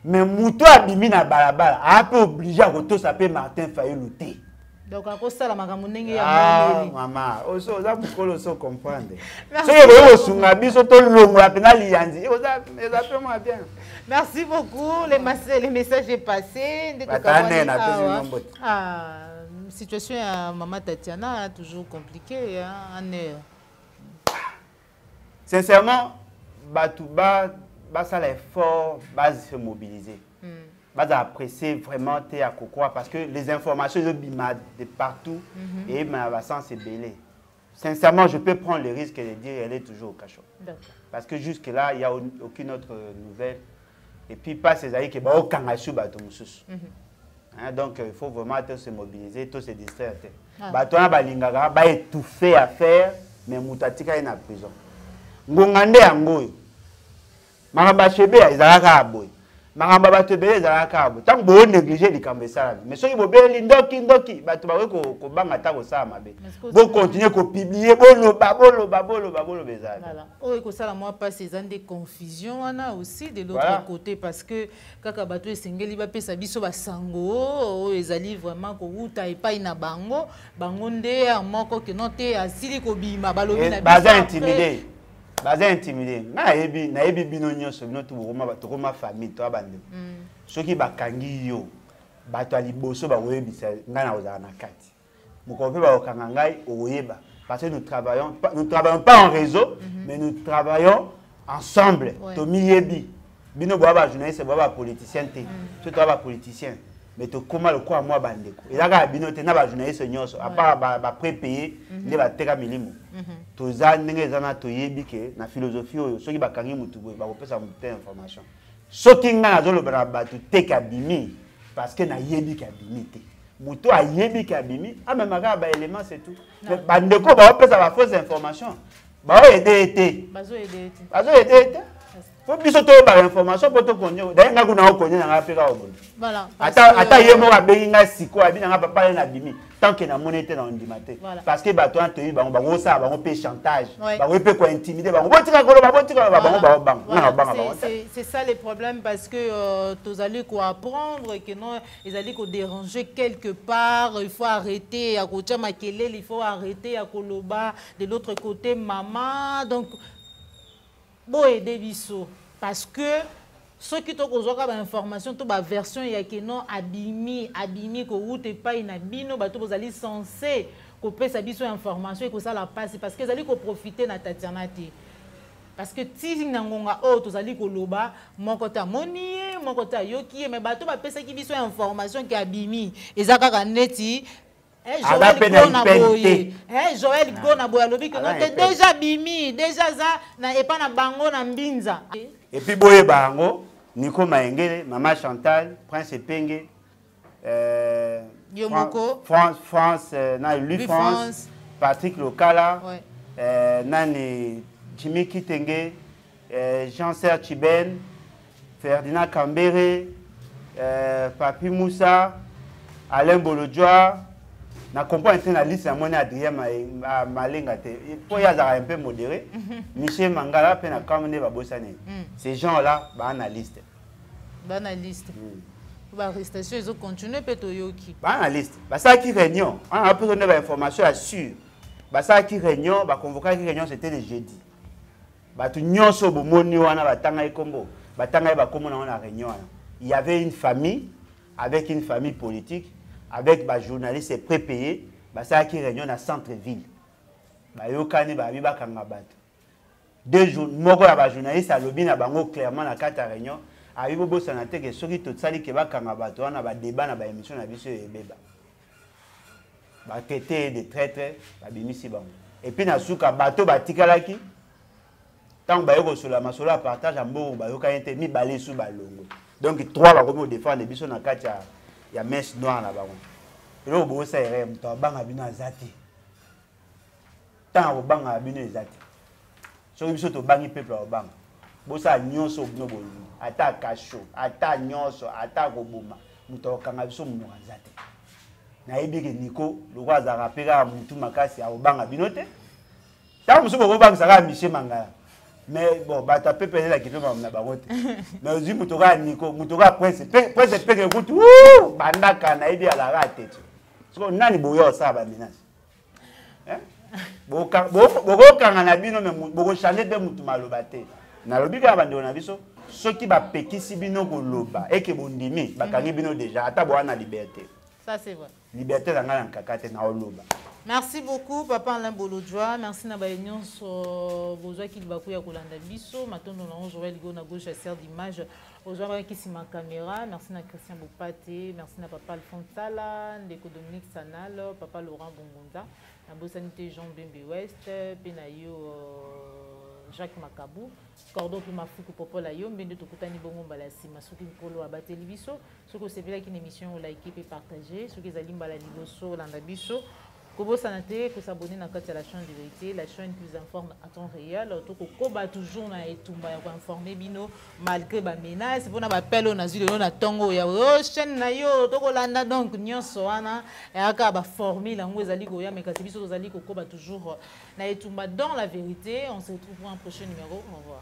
Mais muto abimi na balabala, a peu obligé à koto s'appeler Martin Fayulu te. Donc à cause ça la makambo ndenge ya ah maman oso za mukolo so comprendre so yebo sunga biso to longo la penali yanzi oza exactement bien. Merci beaucoup, le message est passé. Situation à maman Tatiana toujours compliquée en heure. Sincèrement, Batouba ça l'effort base se mobiliser. Base apprécier vraiment à Cocoa parce que les informations de bimad de partout et ma sens est belé. Sincèrement, je peux prendre le risque de dire elle est toujours au cachot. Parce que jusque là, il n'y a aucune autre nouvelle. Et puis pas ces aïeux qui sont au Kangashu Batomoussous. Donc il faut vraiment se mobiliser, tous se distraire. Batona Balingaga va étouffer à faire, mais Moutatika est en prison. Ngongande Angoy. Maramba Chebe, ils ont un boy. Maramba Batebe, ils ont un boy. Tant que vous négligez les cambessales. Mais si vous avez ndoki, Batouba ko banga ta ko sa mabe. Vous continuez à publier, bolo, bezal. Voilà. Oh, et que ça, moi, pas ces années de confusion, on a aussi de l'autre côté parce que quand Batou et Sengeli va payer sa biso basango, ils allaient vraiment ko uta et pas ina bango, bangonde en moko que non te asili ko bima balobi na baza intimidé. Baza intimidé. Na ebi bino nyonso bino to roma famille to abande. Soki bakangi yo bato aliboso ba oyebisa ngana ozana na kati. Mukope ba okanga ngai oyeba parce que nous travaillons pas en réseau mais nous travaillons ensemble. Tomi yebi bino ba journaliste ba politicien te. Surtout ba politicien mais to koma le quoi moi bandeko. Et là bino te na ba journaliste nyonso à part ba prépayé ne ba teka milimo. Toza ndenge zana to yebi ke na philosophie oyo soki bakangi mutu ba kopesa mutu information. Soki nga na zolo ba batu teka bimi parce que na yebi ka bimi te. Mutu a yebi ka bimi a même ba élément c'est tout. Mais bandeko ba kopesa ba fausse information. Ba aider. Bazo aider. Faut biso to ba information pour to konyo. D'ailleurs nga kuna okonyo na ngapeka obono. Voilà. Ata yemo ba benga siko abina nga papa na bimi. Tant que na monnaie dans ondimate parce que bato an toyi bango bango ça bango pe chantage bango pe ko intimider bango botika ko bango c'est ça le problème parce que tous allez quoi apprendre que non ils allaient ko déranger quelque part il faut arrêter à côté makelele il faut arrêter à koloba de l'autre côté maman donc bon aider biso parce que ceux qui ont besoin d'informations, toute la version il y a que non abimi que route et pas inabino, bah tout vous allez censé couper sa biso information et que ça la passe parce que vous allez profiter de Tatiana parce que si n'angonga oh tous allez koloba mon côté monier mon côté yoki mais bah tout va passer qui biso information qui abimi et ça quand neti Joël Gona boyalobi que non t'es déjà bimi déjà ça na et pas na bango na mbinza et puis boye bango Nico Maengele, Maman Chantal, Prince Epenge, France, Louis France, Patrick Lokala, Nani Jimmy Kitenge, Jean-Serge Chiben, Ferdinand Kambere, Papi Moussa, Alain Bolodjoa. Na comprends la liste à mon Adrien Malenga. Il faut y avoir un peu modéré. Michel Mangala, peine à Kamene Babosane. Ces gens-là, analystes. Analystes. L'arrestation, ils ont continué peut-être yoki. Analystes. Ça qui réunion. On a besoin d'informations assurées. Ça qui réunion, convoquer qui réunion, c'était le jeudi. Tout nyonso bomoni wana batanga ekombo. Batanga ba komo na réunion. Il y avait une famille avec une famille politique. Avec les journalistes prépayés, ça qui réunion dans centre-ville. Yokani ba biba kangabat. 2 jours, moko ya ba journaliste a lobby na bango clairement na carte réunion. Abibo bosana te que soki to tsali ke ba kangabat wana ba débat na ba émission na biso ebeba. Ba tété de traître ba bimisi bango. Et puis na suka bato ba tikalaki. Tant ba yoko sur la masola partage ambo ba yokani te mi balé sous balongo. Donc 3 ba komo défendre biso na carte il y a mèche noire là-bas. Et là, on ça est tu as bang abino azati. Tant au bang abino azati. So il faut bangi peuple au bang. Bosa nyonso no bo. Ata kasho, ata nyonso, ata koboma. Muto kanga biso mu azati. Na ebike Nico, le roi za rapera mutu makasi au bang abino te. Tant muso bo bang sala Michel Mangala. Mais bon, bah tu peux payer la question na barote. Mais aussi mutoka Nico, mutoka Prince peke kutu. Bandaka na ibi ala rate. siko nani boyo ça ba menace bokokanga na bino bokochange mpe mutu maloba te nalobi kaka bandeko na biso soki bapekisi bino koloba eke bondimi bakangi bino déjà ata boa na liberté. Ça c'est vrai. Liberté za ngana kaka te na oloba. Merci beaucoup Papa Alain Bolodjoa, merci na baignon so bozwa ki bakuya kolanda biso matondo na Joël Ligo na gauche chasseur d'image aujourd'hui qui ma caméra, merci na Christian Bopate, merci na Papa Alphonse Sala, ndeko Dominique Sanal, Papa Laurent Bongonza, na bosanité Jean Bembe West, penayo Jacques Makabou, Cordon pour ma fouque pour Paul Ayom, ben de Tokutani Bongo Balassi, Masuki Polo à Télévision, ce que c'est là qu'une émission où l'équipe est partagée, ce que Zalim Balaniboso, Landabiso, Kobo Sanate, que s'abonner à la chaîne de vérité, la chaîne qui vous informe à temps réel, Toko Koba toujours na etumba pour informer bino malgré ba menace, bon na appel on a vu le na tongo ya chaîne na yo, Toko landa donc nyonso wana et aka ba former la ngo ezali goya mais kasi biso ezali koba toujours na etumba dans la vérité, on se retrouve pour un prochain numéro, au revoir.